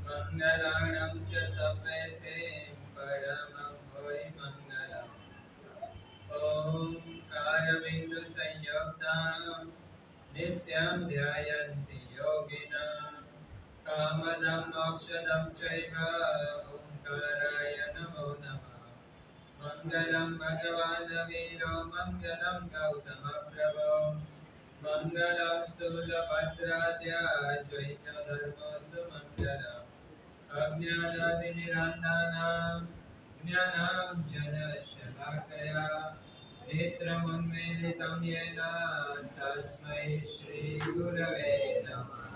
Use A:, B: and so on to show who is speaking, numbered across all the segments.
A: मंगलाणं च सप्रेसे परमं भुवि मंगलम्। ओंकारबिंदु संयुक्तां नित्यं ध्यायन्ति योगिनः कामदं मोक्षदं चैव ओंकाराय नमो नमः। मंगलं भगवान् वीरो मंगलं गौतमप्रभो मंगलं स्थूलभद्राद्य द्वैतधर्मोऽस्तु मंगलम्। अज्ञानादिनिरन्तानां ज्ञानाञ्जनशलाकया नेत्रमुन्मीलितं येन तस्मै श्रीगुरवे नमः।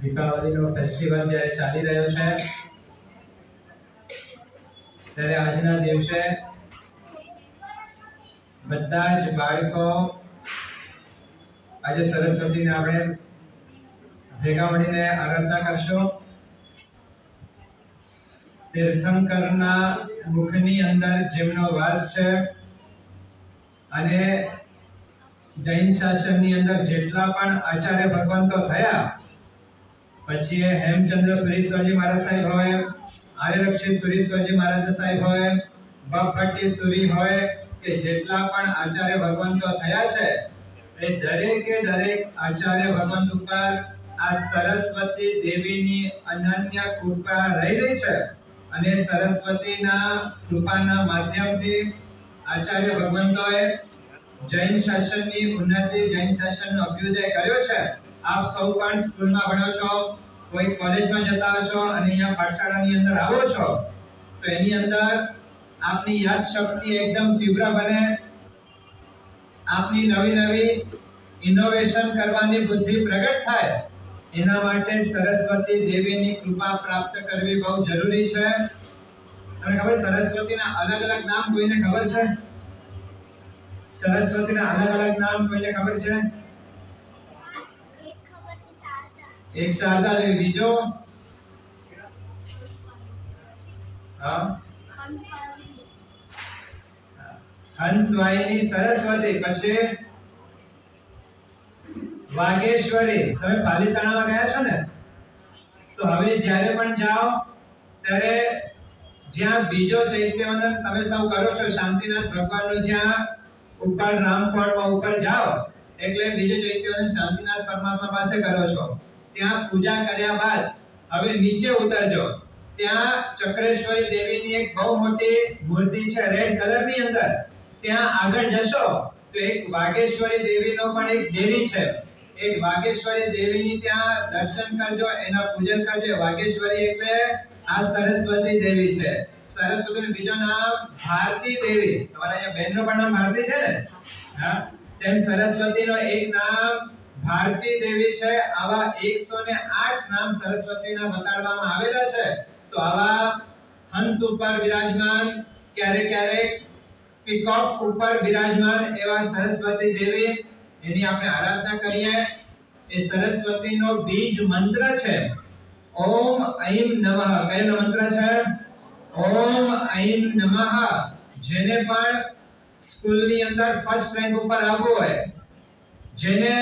A: દીપાવલીનો ફેસ્ટિવલ જ્યારે ચાલી રહ્યો છે ત્યારે આજના દિવસે બધા જ બાળકો આજે સરસ્વતીને આપણે ભેગા મળીને આરાધના કરશું. તીર્થંકરના મુખની અંદર જેમનો વાસ છે અને જૈન શાસનની અંદર જેટલા પણ આચાર્ય ભગવંતો થયા, પછી એ હેમચંદ્ર સુરીશ્વરજી મહારાજ સાહેબ હોય, આર્યરક્ષિત સુરીશ્વરજી મહારાજ સાહેબ હોય, ભટ્ટી સુરી હોય કે જેટલા પણ આચાર્ય ભગવંતો થયા છે એ દરેકે દરેક આચાર્ય ભગવંત ઉપર આ સરસ્વતી દેવીની અનન્ય કૃપા રહેલી છે અને સરસ્વતીના કૃપાના માધ્યમથી આચાર્ય ભગવંતોએ જૈન શાસનની ઉન્નતિ, જૈન શાસનનો અભ્યુદય કર્યો છે. આપ સૌ પણ સ્કૂલમાં ભણો છો, કોઈ કોલેજમાં જતા હશો અને અહીંયા પાઠશાળાની અંદર આવો છો તો એની અંદર આપની યાદ શક્તિ એકદમ તીવ્ર બને, આપની નવી નવી ઇનોવેશન કરવાની બુદ્ધિ પ્રગટ થાય. એના માટે સરસ્વતી દેવીની કૃપા પ્રાપ્ત કરવી બહુ જરૂરી છે. તમને ખબર સરસ્વતીના અલગ અલગ નામ કોઈને ખબર છે? સરસ્વતીના અલગ અલગ નામ કોઈને ખબર છે? એક શારદા દેવી, બીજો હંસવાહિની સરસ્વતી, પછી વાગેશ્વરી. તમે પાલિતાણામાં ગયા છો ને, તો હવે જ્યારે પણ જાઓ ત્યારે જ્યાં બીજો ચૈત્યવંદન તમે સૌ કરો છો, શાંતિનાથ ભગવાનનું જ્યાં ઉપર રામકોટમાં ઉપર જાઓ એટલે બીજો ચૈત્યવંદન શાંતિનાથ પરમાત્મા પાસે કરો છો. ત્યાં પૂજા કર્યા બાદ હવે નીચે ઉતરજો. ત્યાં ચક્રેશ્વરી દેવીની એક બહુ મોટી મૂર્તિ છે રેડ કલરની અંદર. ત્યાં આગળ જશો તો એક વાગેશ્વરી દેવીનો પણ એક દેવી છે. એક વાગેશ્વરી દેવીની ત્યાં દર્શન કરજો, એના પૂજન કરજો. વાગેશ્વરી એટલે આ સરસ્વતી દેવી છે. સરસ્વતીનું બીજું નામ ભારતી દેવી. તમારા અહીંયા બહેનનો પણ નામ ભારતી છે ને? હા, તેમ સરસ્વતીનો એક નામ ભારતી દેવી છે. આવા 108 નામ સરસ્વતીના બતાડવામાં આવેલા છે. તો આવા હંસ ઉપર બિરાજમાન, ક્યારેક ક્યારેક પીકોક ઉપર બિરાજમાન એવા સરસ્વતી દેવી, એની આપણે આરાધના કરીએ. એ સરસ્વતીનો બીજ મંત્ર છે ઓમ ઐમ નમઃ. કયો મંત્ર છે? ઓમ ઐમ નમઃ. જેને પણ સ્કૂલની અંદર ફર્સ્ટ રેન્ક ઉપર આવવું હોય, જેને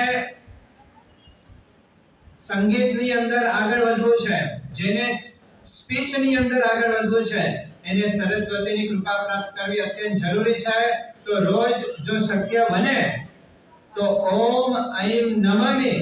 A: સંગીતની અંદર આગળ વધવું છે, જેને સ્પીચની અંદર આગળ વધવું છે, એને સરસ્વતીની કૃપા પ્રાપ્ત કરવી અત્યંત જરૂરી છે. તો રોજ જો શક્ય બને તો ઓમ ઐમ નમઃની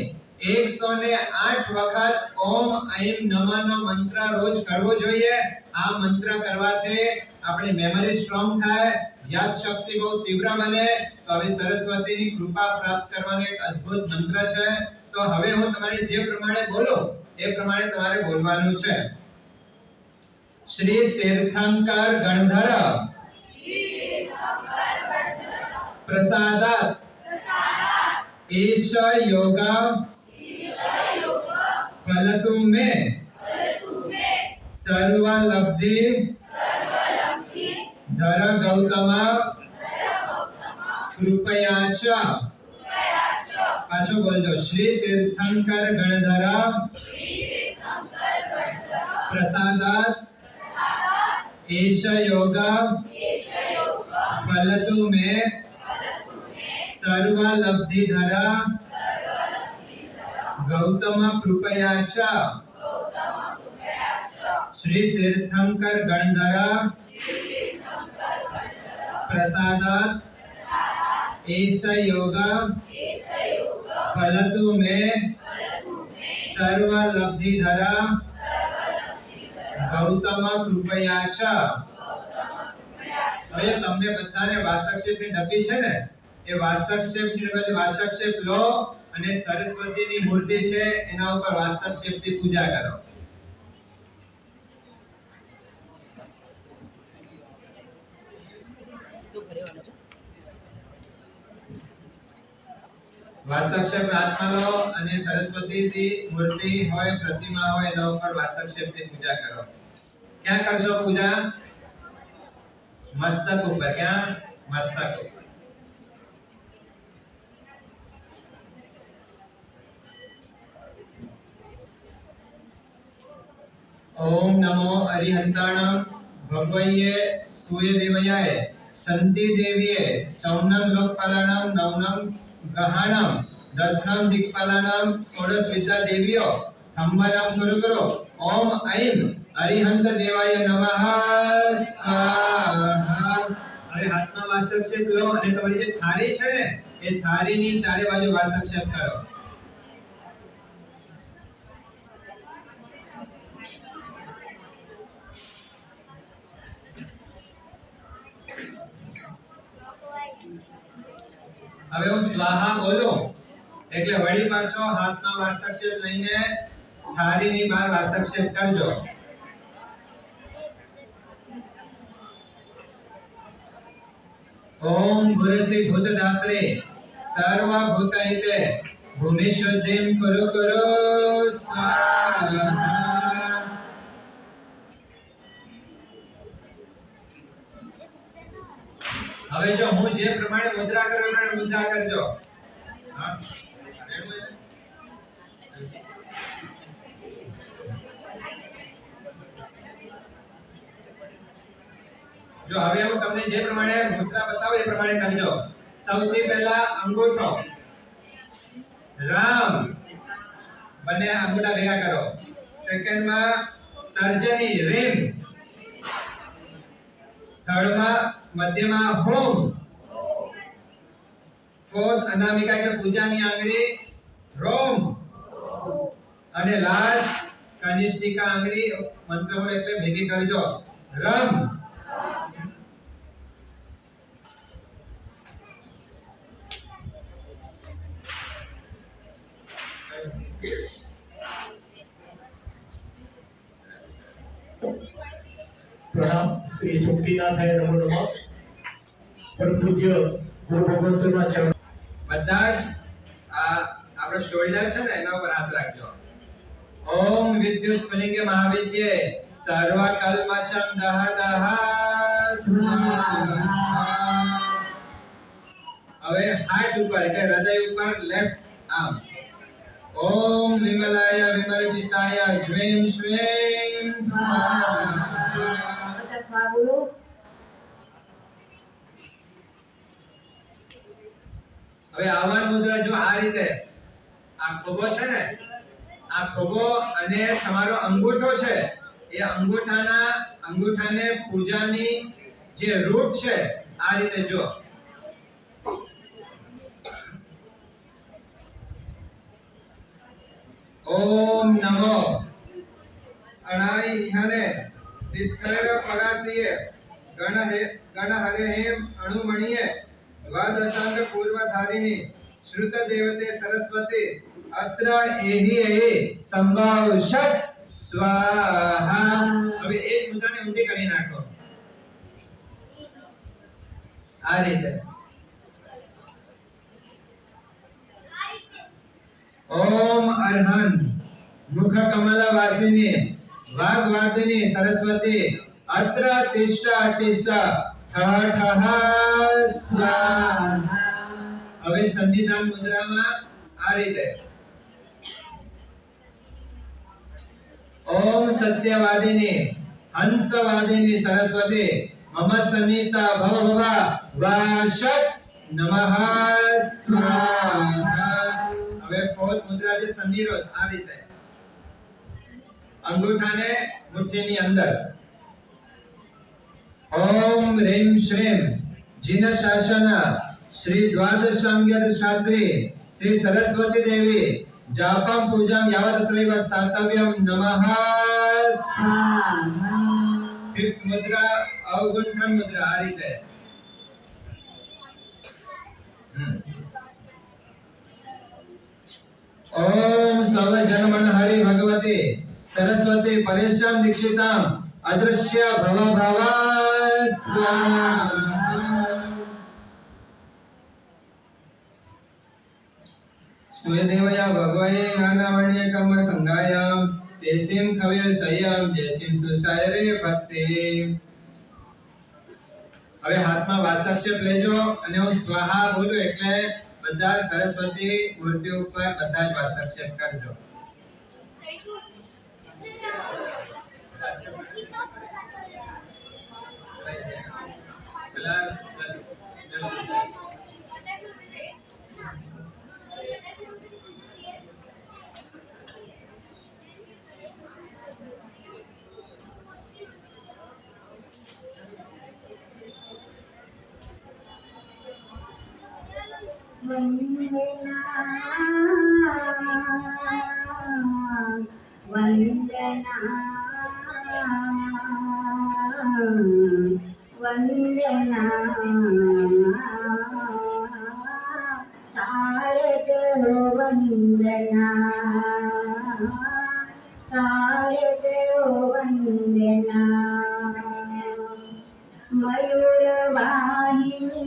A: 108 વખત ઓમ ઐમ નમઃનો મંત્ર રોજ કરવો જોઈએ. આ મંત્ર કરવાથી આપણી મેમરી સ્ટ્રોંગ થાય, યાદ શક્તિ બહુ તીવ્ર બને. તો આવી સરસ્વતીની કૃપા પ્રાપ્ત કરવાનો એક અદ્ભુત મંત્ર છે. તો હવે હું તમારી જે પ્રમાણે બોલું એ પ્રમાણે તમારે બોલવાનું છે. શ્રી તીર્થંકર ગણધર પ્રસાદાત ईश योग फलतु में सर्वलब्धि धर गौतम कृपया च. पाछो बोलજો. श्री तीर्थंकर गणधर प्रसादात ईश योग फलतु में सर्वलब्धिधर गौतम कृपया च. श्री तीर्थंकर गणधर प्रसादात एष योग फलतु में सर्वलब्धिधर गौतम कृपया च. હવે તમને બધાને વાસક્ષેપની ડબ્બી છે ને, એ વાસક્ષેપની ડબ્બી વાસક્ષેપ લો અને સરસ્વતીની મૂર્તિ છે એના ઉપર વાસક્ષેપથી પૂજા કરો. વાસક્ષેપ હાથમાં લો અને સરસ્વતીજી મૂર્તિ હોય પ્રતિમા હોય એના ઉપર વાસક્ષેપથી પૂજા કરો. ક્યાં કરશો પૂજા? મસ્તક ઉપર. ક્યાં? મસ્તક ઉપર. ओम नमो अरिहंताणं भगवये सूर्यदेवयाय संति देवीये चौनम लोकपालानां नवनम ग्रहाणां दशनम दिक्पालानां षोडश विद्या देवियो संवरम गुरु गुरु ओम ऐं अरिहंत देवाय नमः स्वाहा. अरे हाथમાં વાસક્ષેપ લો અને તમારી જે થાળી છે ને એ થાળીની ચારે બાજુ વાસક્ષેપ કરો. હવે હું સ્વાહા બોલું એટલે વળી પાછો હાથમાં વાસક્ષેપ લઈને થાળીની બહાર વાસક્ષેપ કરજો. ओम गुरुश्री भूतदात्रे सर्वभूतहिते भूमिशुद्धिं कुरु कुरु स्वाहा. હવે જો હું જે પ્રમાણે મુદ્રા કરું એ મુદ્રા કરજો. હા જો હવે હું તમને જે પ્રમાણે મુદ્રા બતાવું એ પ્રમાણે કરજો. સૌથી પહેલા અંગૂઠો રામ બંને અંગૂઠા ભેગા કરો. સેકન્ડ માં તર્જની રીમ. થર્ડ માં મધ્યમાં હોમ. ફોર્થ અનામિકા એટલે પૂજાની આંગળી રોમ. અને લાસ્ટ કનિષ્ઠિકા આંગળી મંત્રમૂળ એટલે ભેગી કરજો રમ.
B: प्रणाम श्री सुक्तिनाथाय नमो नमः. परम पूज्य गुरु भगवंतोना चरण
A: બધા જ આ આપણો શોલ્ડર છે ને એના ઉપર હાથ રાખજો. ઓમ વિદ્યુત સ્ફુલિંગે મહાવિદ્યે સર્વ કલ્મષં દહ દહ સ્વાહા. હવે હાર્ટ ઉપર એટલે હૃદય ઉપર લેફ્ટ આર્મ. ઓમ વિમલાય વિમલજિતાય જ્વેમ શ્વેમ સ્વાહા. હવે આવાન મુદ્રા જો આ રીતે આ ખોબો છે ને આ ખોબો અને તમારો અંગૂઠો છે એ અંગૂઠાને પૂજાની જે રૂટ છે આ રીતે જો. ઓમ નમો અણાઈ ઇહાને તિત્તર પરાસીએ ગણ હરે હેમ અણુમણીએ દ્વાદશાંગ પૂર્વધારિણી શ્રુત દેવતે સરસ્વતી અત્ર એહી એહી સંભાવ ષટ સ્વાહા. હવે એક મુદ્રાને ઊંધી કરી નાખો આ રીતે. ओम अरहन मुख कमल वासिनी वाग्वादिनी सरस्वती अत्र तिष्ठ तिष्ठ ठः ठः स्वाहा. હવે સંધિધાન મુદ્રામાં આ રીતે. ओम सत्यवादिनी हंसवादिनी सरस्वती मम समीता भव भव वाषट नमः स्वाहा. હવે ફોર્થ મુદ્રા છે સનિરોધ આ રીતે. અંગૂઠાને મુઠ્ઠીની અંદર. ઓમ રીમ શ્રીમ જીન શાસન શ્રી દ્વાદશાંગ્યદ શાસ્ત્રી શ્રી સરસ્વતી દેવી જાપમ પૂજામ યાવત્રૈવ સ્થાતવ્યમ નમઃ સ્વાહા. ફિફ્થ મુદ્રા અવગુંઠન મુદ્રા આ રીતે. ओम सर्व जनमन हरि भगवती सरस्वती परेशान दीक्षिताम अदृश्य भव भव स्वाहा. सूर्यदेवया भगवये नानावर्ण्यकम संगायम तेसिम कवय संयम जयसिम सुसायरे ભક્તિ. હવે હાથમાં વાસક્ષેપ લેજો અને હું સ્વાહા બોલું એટલે બધા સરસ્વતી મૂર્તિ ઉપર બધા જ વાસક્ષેપ કરજો.
C: वंदना वंदना वंदना शारद वंदना शारद वंदना मयूरवाहिनी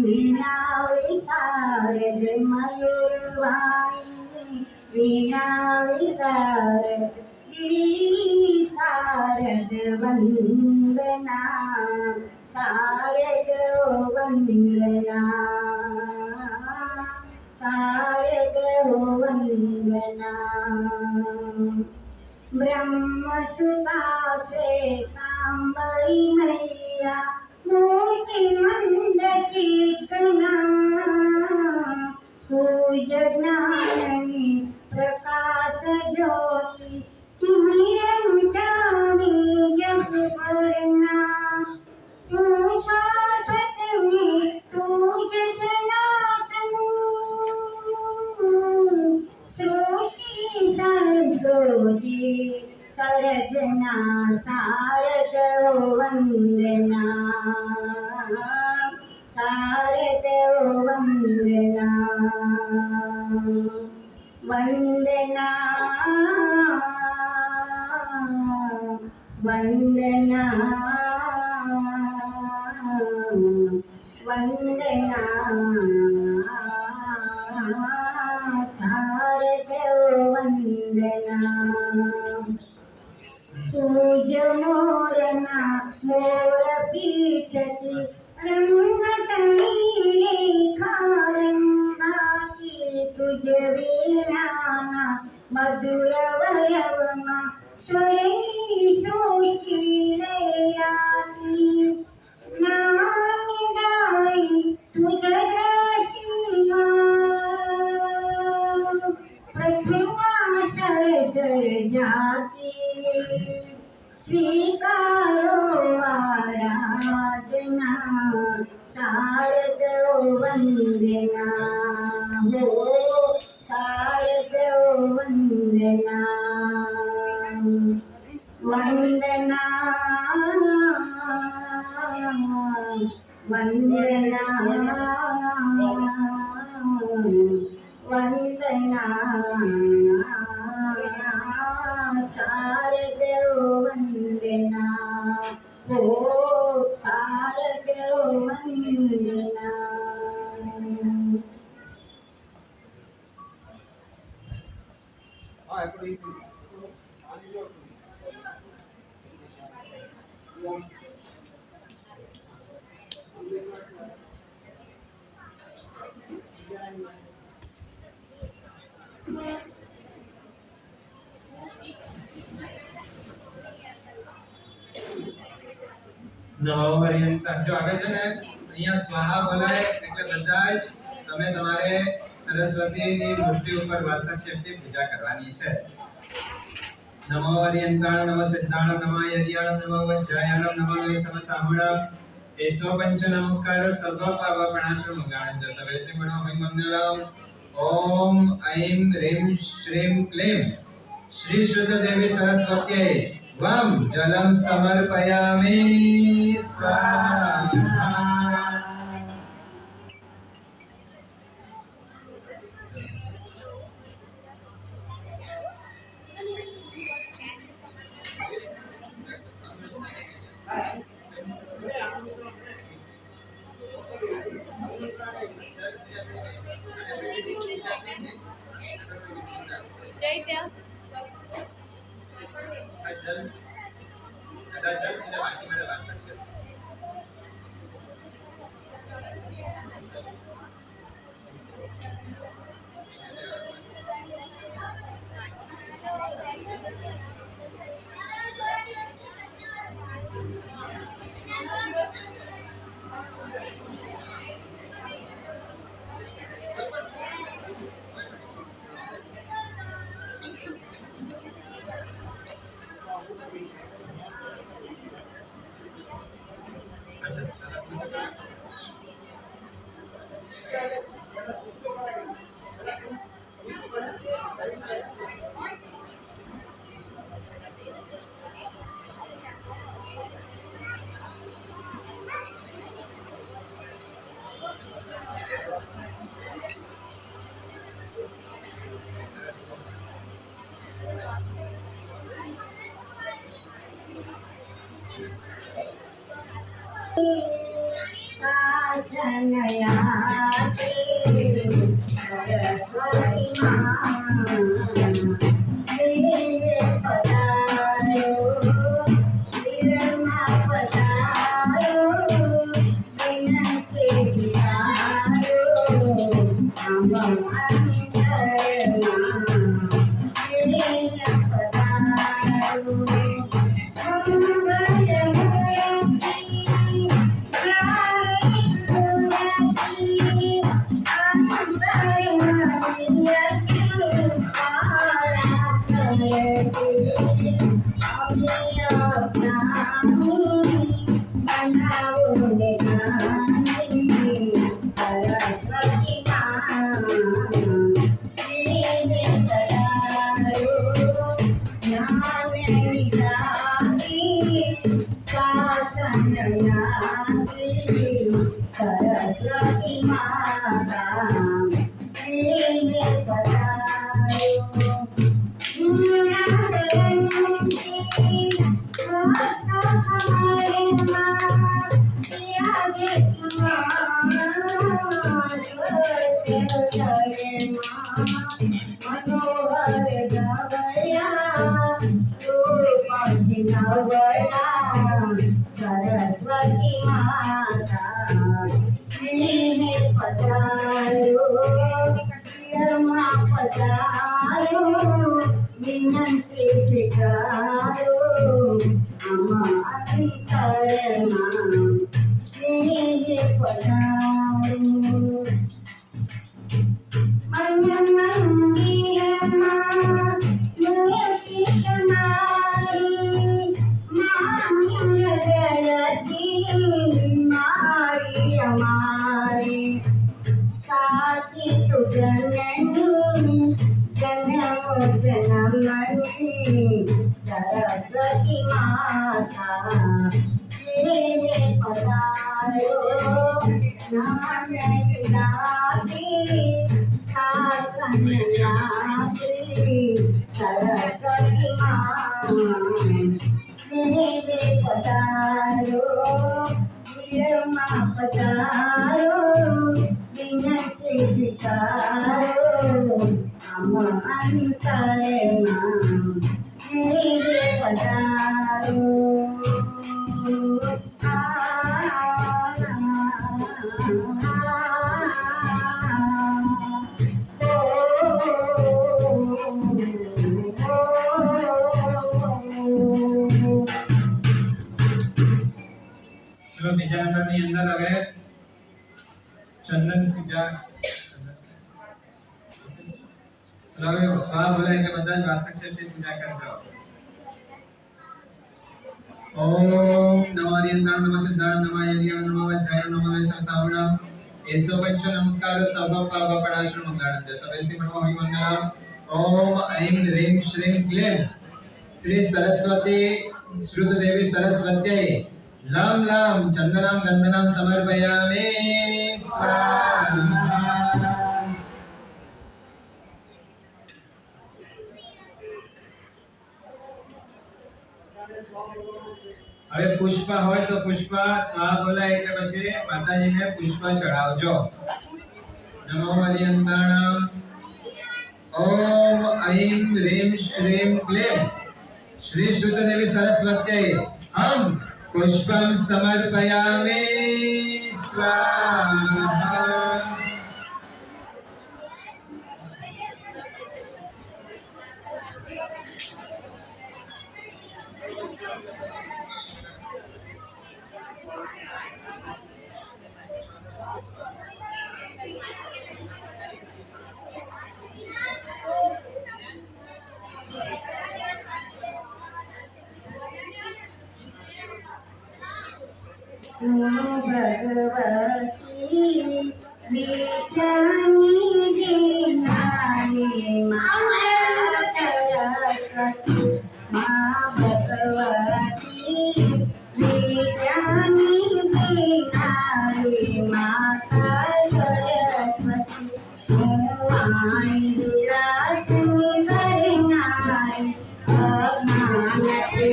C: वीणावळी शारद मयूरवाहिनी वीणावळी शारद शारद वंदना शारद वंदना शारद वंदना ब्रह्मसुता श्वेतांबरी मैया मोती मंद चेतना पूज ज्ञानी प्रकाश ज्योति तिमिरंतानी जग भरना तू शाश्वत में तुझ सनातन श्रुति सर्गोजी सरजना शारद वंदना शारद वंदना वंदना वंदना वंदना शारद वंदना तुझ मोरना मोर पीछती रंगतणी खारंगाती तुझ वीणाना मधुर वयवमा स्वरी सृष्टी लयाती नामी गाई तुझ रचना प्रतिमा सरसर जाती स्वीकारो आराधना शारद वंदना हो शारद वंदना वंदना वंदना वंदना शारद वंदना हो शारद वंदना.
A: નવોપર્યંત જો આગળ છે ને અહીંયા સ્વાહા બોલાય એટલે બધા જ તમે તમારે સરસ્વતીની મૂર્તિ ઉપર વાસક્ષેપથી પૂજા કરવાની છે. નમો હરિયંતાણ નમઃ સિદ્ધાણ નમઃ યદિયાણ નમઃ વજ્રાયાણ નમઃ સમસાહુણ એસો પંચ નમસ્કાર સર્વ પાવપણાચો મંગાણંદ સવેસે મણો મંગલમ. ઓમ ઐમ રીમ શ્રીમ ક્લીમ શ્રી શુદ્ધ દેવી સરસ્વત્यै વમ જલમ સમર્પયામિ સ્વાહા.
D: ત્યાં
A: चलो बीजा नंबરની અંદર હવે ચંદન પૂજા હવે સ્વાહ બોલાય કે બધા જ વાસક શક્તિ પૂજા કરજો ઓમ નમો હરિયંતાણ નમઃ સિદ્ધાણ નમઃ યજ્ઞ નમઃ વજ્રાય નમઃ વૈષ્ણવ એસો પંચ નમસ્કાર સર્વ પાપ પડાશ્ર મંગળં સવેસી નમઃ હરિમંગલમ ઓમ ઐં હ્રીં શ્રીં ક્લીં શ્રી સરસ્વતી શ્રુત દેવી સરસ્વત્यै लम लम चंदनम गंधनम समर्पयामि स्वाहा। હવે પુષ્પ હોય તો પુષ્પ સ્વાહ બોલાય એટલે પછી માતાજીને પુષ્પ ચડાવજો. નમો હરિયંતાણમ ઓમ ऐं ह्रीं श्रीं क्लीं श्री श्रुतदेवी सरस्वत्यै हम पुष्पं समर्पयामि स्वाहा।
C: भगवती विद्यानी देनानी माँ सरस्वती माँ भगवती विद्यानी देनानी माता सरस्वती आई विराजनी करनाई अज्ञान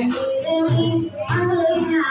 C: निर्मूल करनाई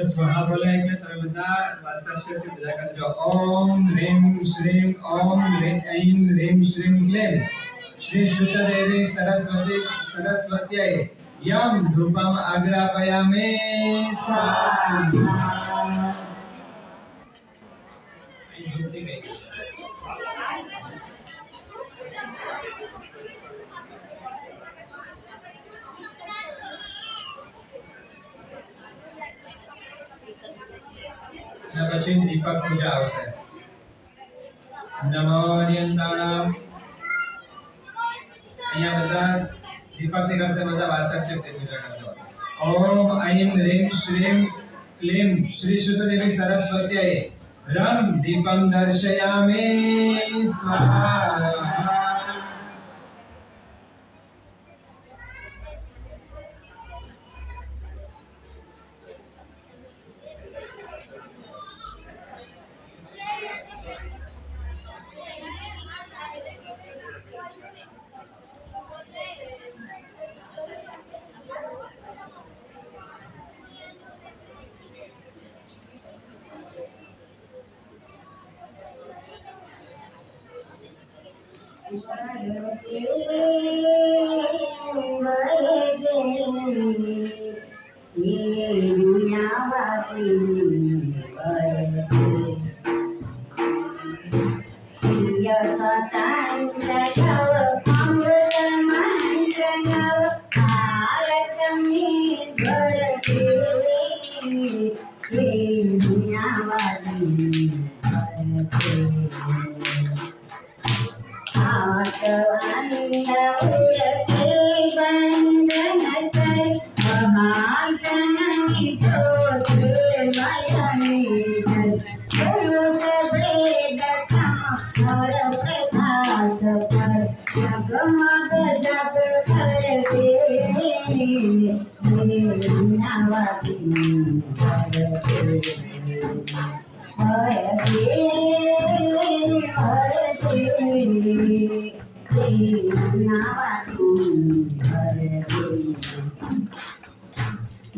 A: स्वाहा बोले એટલે તમે બધા વાત્સલ્યથી બધા કરજો ઓમ હ્રીમ શ્રીમ ઓમ ऐं ह्रीं श्रीं क्लीं श्री श्रुतदेवी सरस्वत्यै यं धूपम् आग्रापयामि स्वाहा। પછી દીપક પૂજા આવશે। નમો નિયંતાણામ અહીંયા બધા દીપકથી કરશે બધા વાસક શક્તિ પૂજા કરજો। ओम ऐं ह्रीं श्रीं क्लीं श्री शुद्धदेवी सरस्वत्यै रं दीपं दर्शयामि स्वाहा।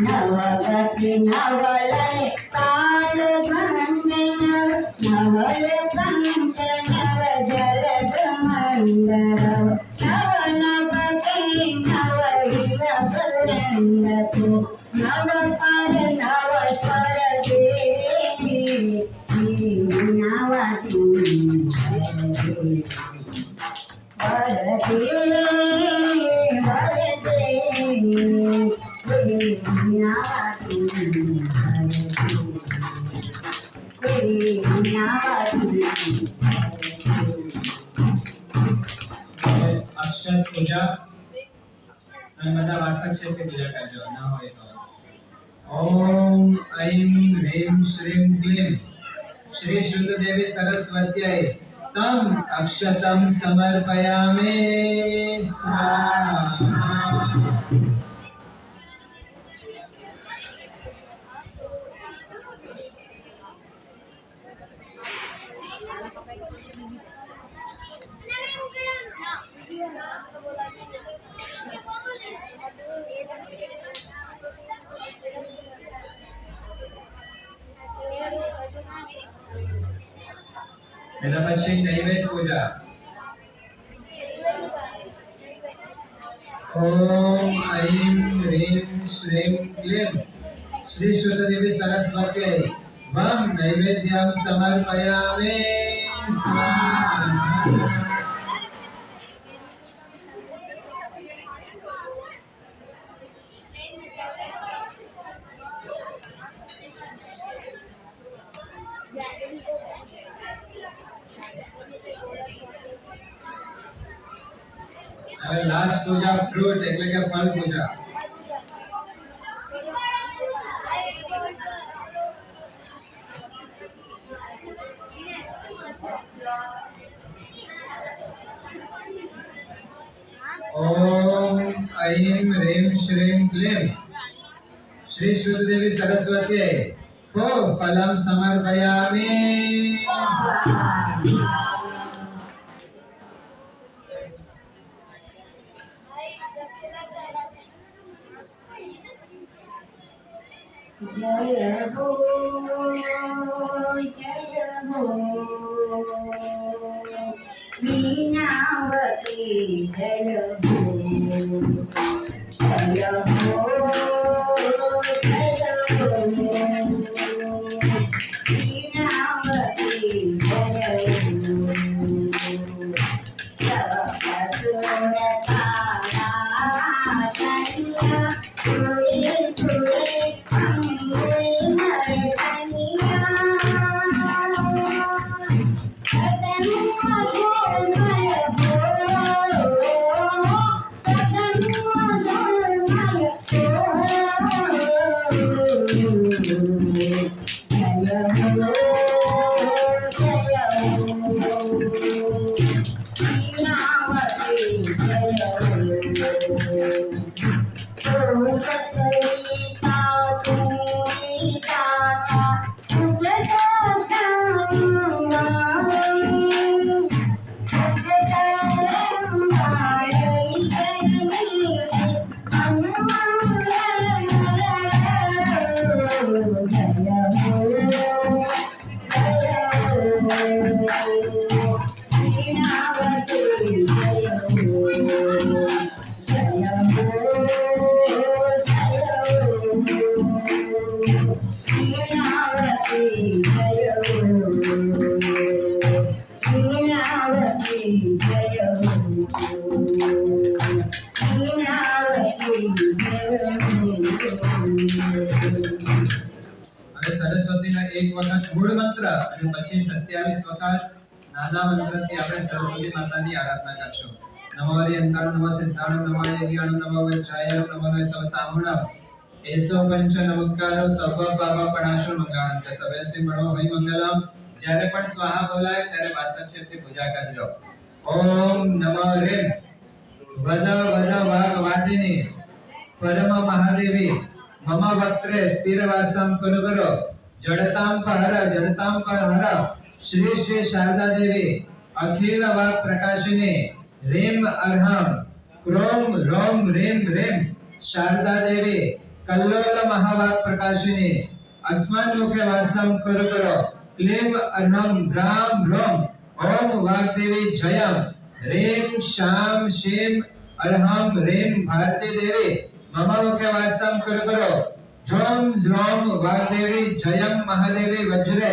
C: नवगति नवलय काल भंजन नवल पंख नव जलद मंडल नव नवके नव हिरकरंदतु नव पर नव स्वर देवी नावती
A: अक्षर पूजा અને બધા વાસક છે તે પૂજા કરજો ના હોય તો ઓમ ऐं ह्रीं श्रीं क्लीं श्री शुद्ध देवी सरस्वत्यै तम अक्षतम समर्पयामि स्वाहा। એના પછી નૈવેદ્ય પૂજા ओम ऐं ह्रीं श्रीं क्लीं श्री शुद्ध देवी सरस्वत्यै वं नैवेद्यं समर्पयामि स्वाहा। હવે લાસ્ટ પૂજા ફ્રૂટ એટલે કે ફળ પૂજા ओम ऐं ह्रीं श्रीं क्लीं श्री शुद्ध देवी सरस्वत्यै फलं समर्पयामि।
C: जय हो मीनावती जय हो जय हो मीनावती जय हो
A: હવે સરસ્વતીના એક વખત મૂળ મંત્ર અને પછી 27 વખત નાના મંત્રથી આપણે સરસ્વતી માતાની આરાધના કરશું. નમો હરિયંતાણુ નમો સિદ્ધાણુ નમો યજ્ઞાણુ નમો વૈચાયણુ નમો સવ સામૂણમ એસો પંચ નમસ્કારો સર્વ પાપ પ્રણાશો મંગળાંત સવે શ્રી મણો હોય મંગલમ. જ્યારે પણ સ્વાહા બોલાય ત્યારે વાસક્ષેપથી પૂજા કરજો. ઓમ નમો રીમ વદ વદ વાઘવાદિની પરમ મહાદેવી મમ વક્ત્રે સ્થિરવાસમ કુરુ કરો જડતામ પહર શ્રી શ્રી શારદા દેવી અખિલ વાક પ્રકાશિની રીમ અર્હમ ક્રોમ રોમ રીમ રીમ શારદા દેવી કલ્લોલ મહાવાક પ્રકાશિની અસ્માન મુખે વાસમ કુરુ કરો ક્લીમ અર્હમ ભ્રામ ભ્રોમ ઓમ વાગ્દેવી જયમ રીમ શામ શીમ અર્હમ રીમ ભારતી દેવી મમ મુખે વાસમ કુરુ કરો ઝોમ ઝ્રોમ વાગ્દેવી જયમ મહાદેવી વજ્રે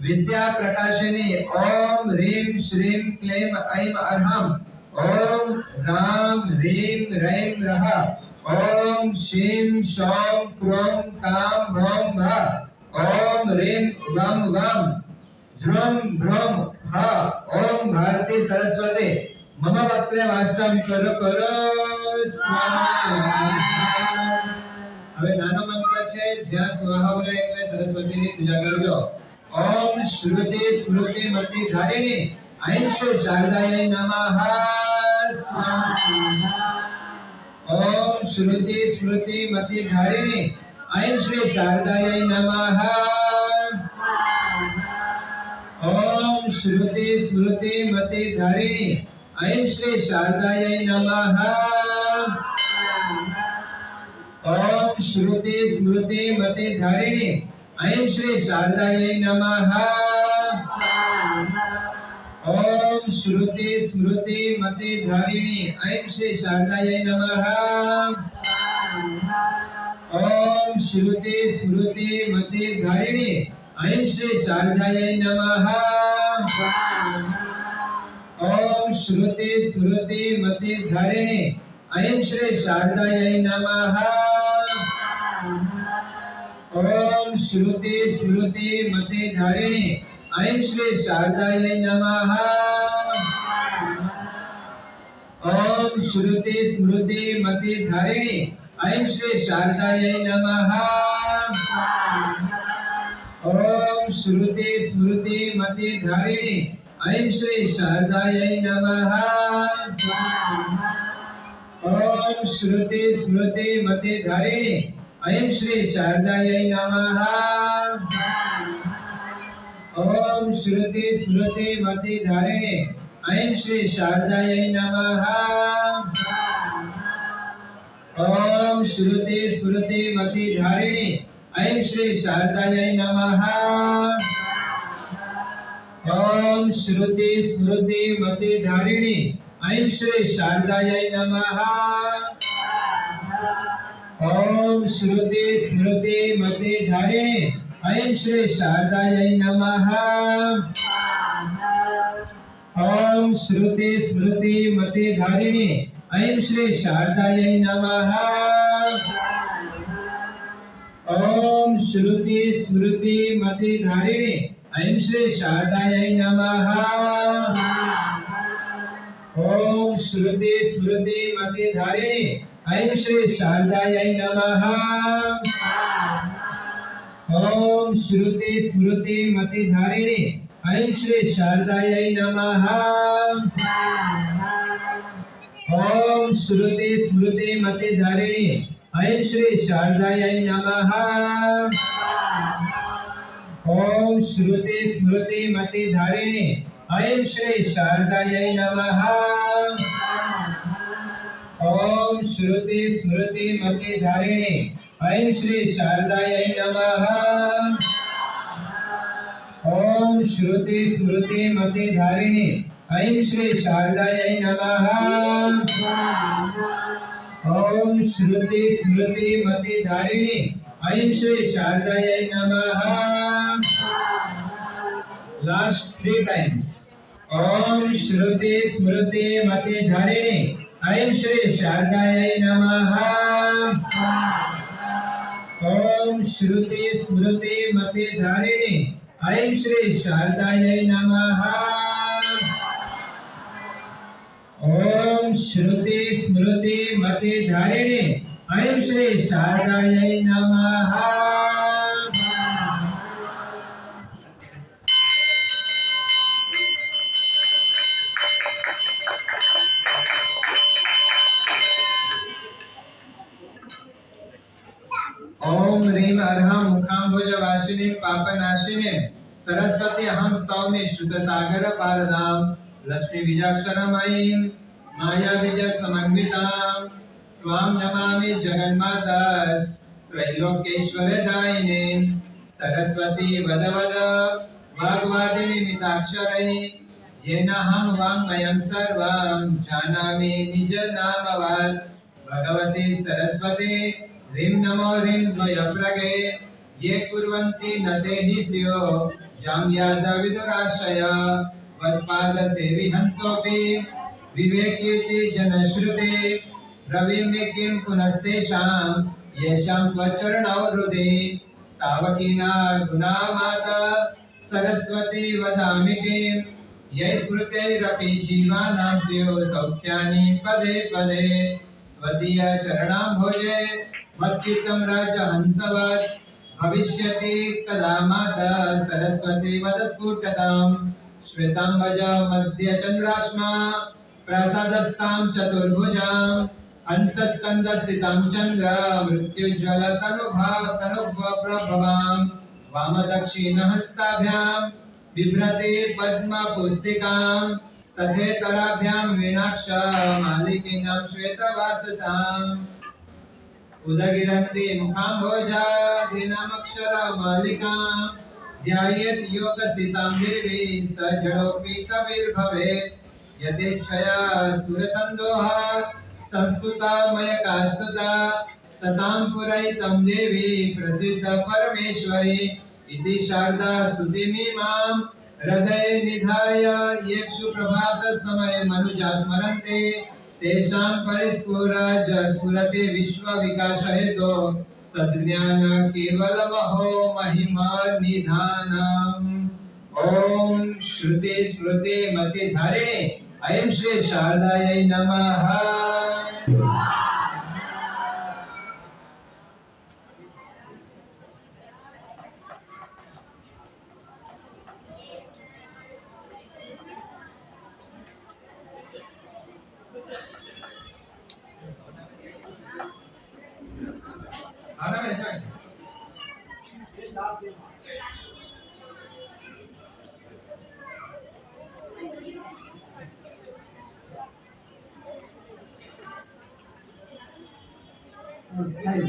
A: વિદ્યા પ્રકાશિની ઓમ રીમ શ્રીમ ક્લીમ ઐમ અર્હમ ઓમ રામ રીમ રૈમ રહ ઓમ શીમ શોમ ક્રોમ કામ ભ્રોમ ભ ઓમ રીમ વમ વમ ઝ્રોમ ભ્રોમ હ ઓમ ભારતી સરસ્વતી મમ વક્ત્રે વાસમ કરો કરો સ્વાહા. હવે નાનો મંત્ર છે જ્યાં સ્વાહા બોલે એટલે સરસ્વતીની પૂજા કરજો. ઓમ શ્રુતિ સ્મૃતિ મતિ ધારિણી ઐં શ્રી શારદાય નમઃ સ્વાહા. ઓમ શ્રુતિ સ્મૃતિ મતિ ધારિણી ઐં શ્રી શારદાય નમઃ. ઓમ શ્રુતિ સ્મૃતિ મતિ ધારિણી ઐં શ્રી શારદાય નમઃ. ઓમ શ્રુતિ સ્મૃતિ મતિ ધારિણી ઐં શ્રી શારદાય નમઃ. ઓમ શ્રુતિ સ્મૃતિ મતિ ધારિણી ઐં શ્રી શારદાય નમઃ. ઓમ શ્રુતિ સ્મૃતિ મતિ ધારિણી ઐં શ્રી શારદાય નમઃ. ઓમ શ્રુતિ સ્મૃતિ મતિ ધારિણી ઐં શ્રી શારદાય નમઃ. ઓમ શ્રુતિ સ્મૃતિ મતિ ધારિણી ઐં શ્રી શારદાય નમઃ. ઓમ શ્રુતિ સ્મૃતિ મતિ ધારિણી ઐં શ્રી શારદાય નમઃ. ઓમ શ્રુતિ સ્મૃતિ મતિ ધારિણી ઐં શ્રી શારદાય નમઃ. ઓમ શ્રુતિ સ્મૃતિ મતિ ધારિણી ઐં શ્રી શારદાય નમઃ. ઓમ શ્રુતિ સ્મૃતિ મતિ ધારિણી ઐં શ્રી શારદાય નમઃ. ઓમ શ્રુતિ સ્મૃતિ મતિ ધારિણી ઐં શ્રી શારદાય નમઃ. ઓમ શ્રુતિ સ્મૃતિ મતિ ધારિણી ઐં શ્રી શારદાય નમઃ. ઓમ શ્રુતિ સ્મૃતિ મતિ ધારિણી ઐં શ્રી શારદાય નમઃ. ઓમ શ્રુતિ સ્મૃતિ મતિ ધારિણી ઐં શ્રી શારદાય નમઃ. ઓમ શ્રુતિ સ્મૃતિ મતિ ધારિણી ઐં શ્રી શારદાય નમઃ. ઓમ શ્રુતિ સ્મૃતિ મતિ ધારિણી ઐં શ્રી શારદાય નમઃ. ઓમ શ્રુતિ સ્મૃતિ મતિ ધારિણી ઐં શ્રી શારદાય નમઃ. ઓમ શ્રુતિ સ્મૃતિ મતિ ધારિણી ઐં શ્રી શારદાય નમઃ. ઓમ શ્રુતિ સ્મૃતિ મતિ ધારિણી ઐં શ્રી શારદાય નમઃ. ઓમ શ્રુતિ સ્મૃતિ મતિ ધારિણી ઐં શ્રી શારદાય નમઃ. ઓમ શ્રુતિ સ્મૃતિ મતિ ધારિણી ઐં શ્રી શારદાય નમઃ. ઓમ શ્રુતિ સ્મૃતિ મતિ ધારિણી ઐં શ્રી શારદાય નમઃ. Last 3 times. ઓમ શ્રુતિ સ્મૃતિ મતિ ધારિણી ઐં શ્રી શારદાય નમઃ. ओम श्रुति स्मृति मति धारिणी ऐं श्री शारदायै नमः। ओम श्रुति स्मृति मति धारिणी ऐं श्री शारदायै नमः। ओम ह्रीं अर्हं मुखाम्बुज वासिनी पापनाशिनी सरस्वती अहं स्तौमि श्रुतसागर पारदां लक्ष्मी बीजाक्षरमयीं माया बीज समन्वितां त्वां नमामि जगन्माता त्रैलोक्येश्वरदायिनी सरस्वती वद वद वाग्वादिनी मिताक्षरै येनाहं वाङ्मयं सर्वं जानामि निज नामवान् भगवती सरस्वती ह्रीं नमो ह्रीं द्वयप्रगे ये कुर्वन्ति न ते हि स्यो यां यादविदुराश्रय वत्पादसेविहंसोऽपि विवेकीति जनश्रुते ब्रवीमि किं पुनस्तेषां येषां त्वचरणौ हृदि तावकीना गुणा माता सरस्वती वदामि किं यैस्मृतैरपि जीवानां स्युः सौख्यानि पदे पदे त्वदीय चरणाम्भोजे मच्चित्तं राजहंसवत् भविष्यति कदा माता सरस्वती वदस्फुटताम् श्वेताम्बज मध्यचन्द्रास्मा प्रासादस्तां चतुर्भुजाम् हंसस्कन्धस्थितां चन्द्र मृत्युज्ज्वलतनुप्रभवाम् वामदक्षिणहस्ताभ्यां बिभ्रति पद्मपुस्तिकां तथेतराभ्यां वीणाक्ष मालिकीनां श्वेतवाससाम् उदगिरन्ति मुखाम्भोजा दीनामक्षरमालिकां ध्यायेत् योगस्थितां देवी स जडोऽपि कविर्भवेत् यथेच्छया सुरसन्दोहा संस्कृता मयकास्तुता ततां पुरैतं देवी प्रसिद्ध परमेश्वरी इति शारदा स्तुतिमिमां हृदये निधाय येषु प्रभात समय मनुजा स्मरन्ते तेषां परिस्फुरज स्फुरति विश्व विकास हेतो सद्ज्ञान केवलमहो महिमा निधानम्। ओम श्रुति स्मृति मति धारिणी ऐं श्री शारदायै नमः। आना है क्या?
C: तुझसे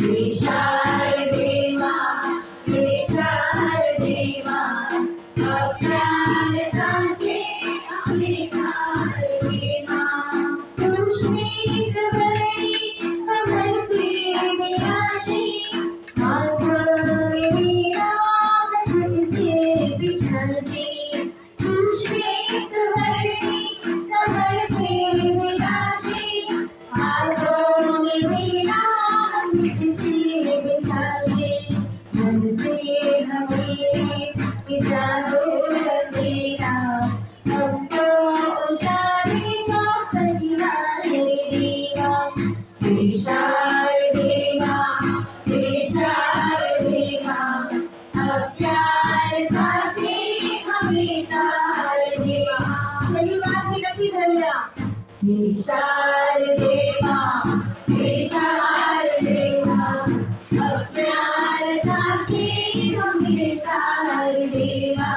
C: વિશાળ દેવા વિશાળ દેવા અપ્રાણ તાસે અમે તારવીમાં કૃષ્ણિક વરણી કમલ પ્રેમ રાશી માધવી વિરામ જગસે વિછલજી કૃષ્ણિક વરણી કમલ પ્રેમ રાશી માધવી વિરામ જગસે વિછલજી જગસે હમેરે વિચારો તેરા हम तो उजाड़ेगा परिवार देवा विशाल देवा अप्यार कासे हमें तार देवा छली बात से नहीं बोलिया विशाल देवा अप्यार कासे हमें तार देवा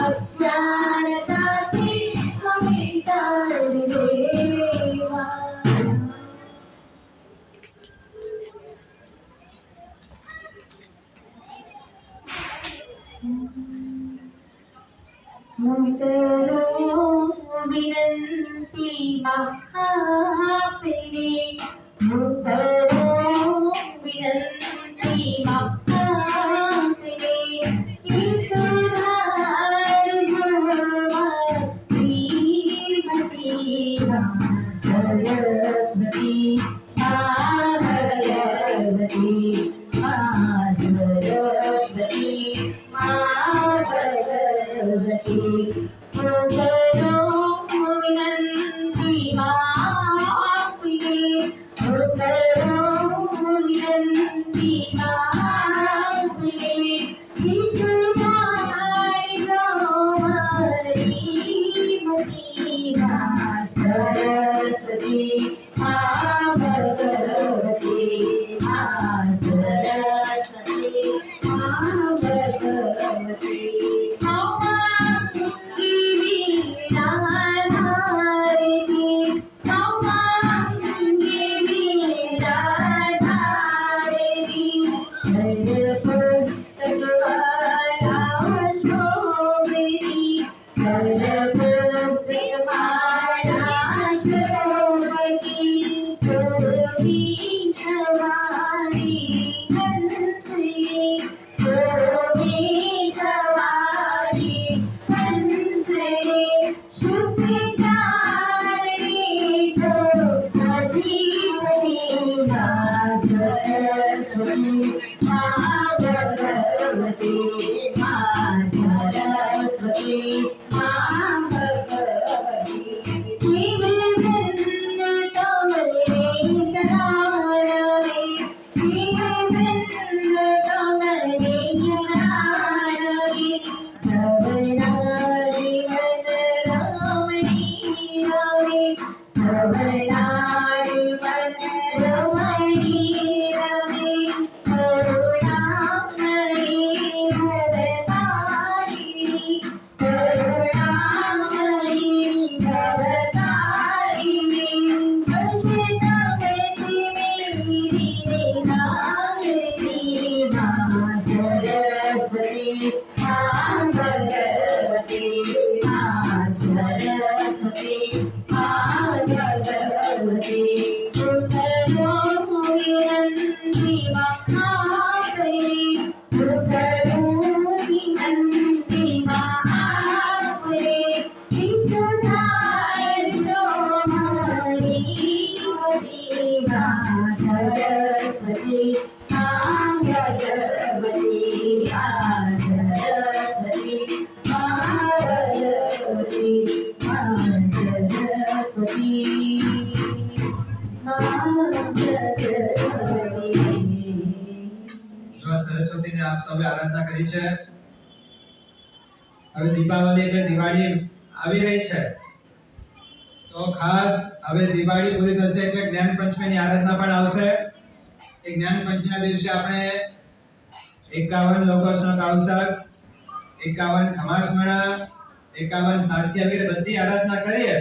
C: अप्यार कासे हमें तार देवा मुकरो विनंती महाप्रे मुकरो विनंती महाप्रे ईश्वरार भगवती सरस्वती सरस्वती
A: સરસ્વતીને આપ સૌએ આરાધના કરી છે. હવે દીપાવલી એટલે દિવાળી આવી રહી છે, તો ખાસ હવે દિવાળી પૂરી થશે એટલે જ્ઞાન પંચમીની આરાધના પણ આવશે. એ જ્ઞાન પંચમીના દિવસે આપણે 51 લોકોષ્ણક આવસક, 51 ખમાસમણા, 51 સારથી વગેરે બધી આરાધના કરીએ.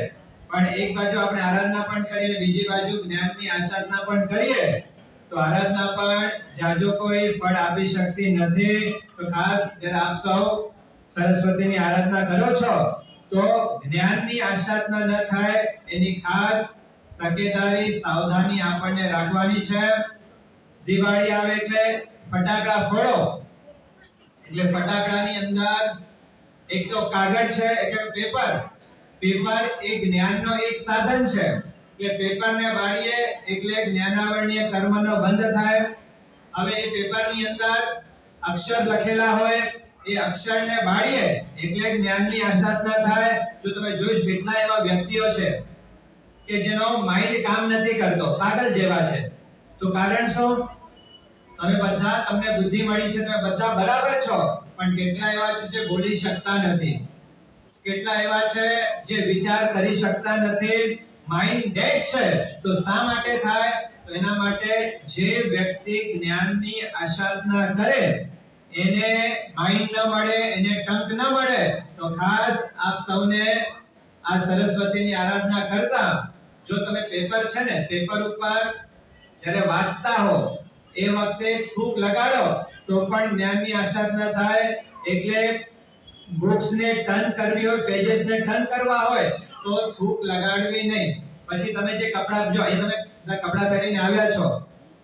A: પણ એક બાજુ આપણે આરાધના પણ કરીએ, બીજી બાજુ જ્ઞાનની આસાધના પણ કરીએ. તો આરાધના પણ જાજો કોઈ ફળ આપી શકતી નથી. તો ખાસ જ્યારે આપ સૌ સરસ્વતીની આરાધના કરો છો તો જ્ઞાનની આશાધના ન થાય એની ખાસ તકેદારી સાવધાની આપણને રાખવાની છે. દિવાળી આવે એટલે ફટાકડા ફોડો એટલે ફટાકડાની અંદર એક તો કાગળ છે એટલે પેપર એ જ્ઞાનનો એક સાધન છે કે પેપરને બાળીએ એટલે જ્ઞાનાવરણીય કર્મનો બંધ થાય. હવે એ પેપરની અંદર અક્ષર લખેલા હોય એ અક્ષરને બાળીએ એટલે જ્ઞાનની આસાધના થાય. જો તમે જોઈશ કેટલા એવા વ્યક્તિઓ છે કે જેનો માઇન્ડ કામ નથી કરતો, પાગલ જેવા છે. તો કારણ શું? તમે બધા, તમને બુદ્ધિ મળી છે, તમે બધા બરાબર છો, પણ કેટલા એવા છે જે બોલી શકતા નથી, કેટલા એવા છે જે વિચાર કરી શકતા નથી, માઇન્ડ ડેડ છે. તો શા માટે થાય? તો એના માટે જે વ્યક્તિ જ્ઞાનની આસાધના કરે એને માઇન્ડ ન મળે, એને ટંક ન મળે. તો ખાસ આપ સૌને આ સરસ્વતીની આરાધના કરતા જો તમે પેપર છે ને, પેપર ઉપર જ્યારે વાંચતા હો એ વખતે થૂક લગાડો તો પણ જ્ઞાનની આસાધના થાય. એટલે બુક્સ ને ટર્ન કરવી હોય, પેजेस ને ટર્ન કરવા હોય તો થૂક લગાડવી નહીં. પછી તમે જે કપડા, જો અહીં તમે કપડા પહેરીને આવ્યા છો,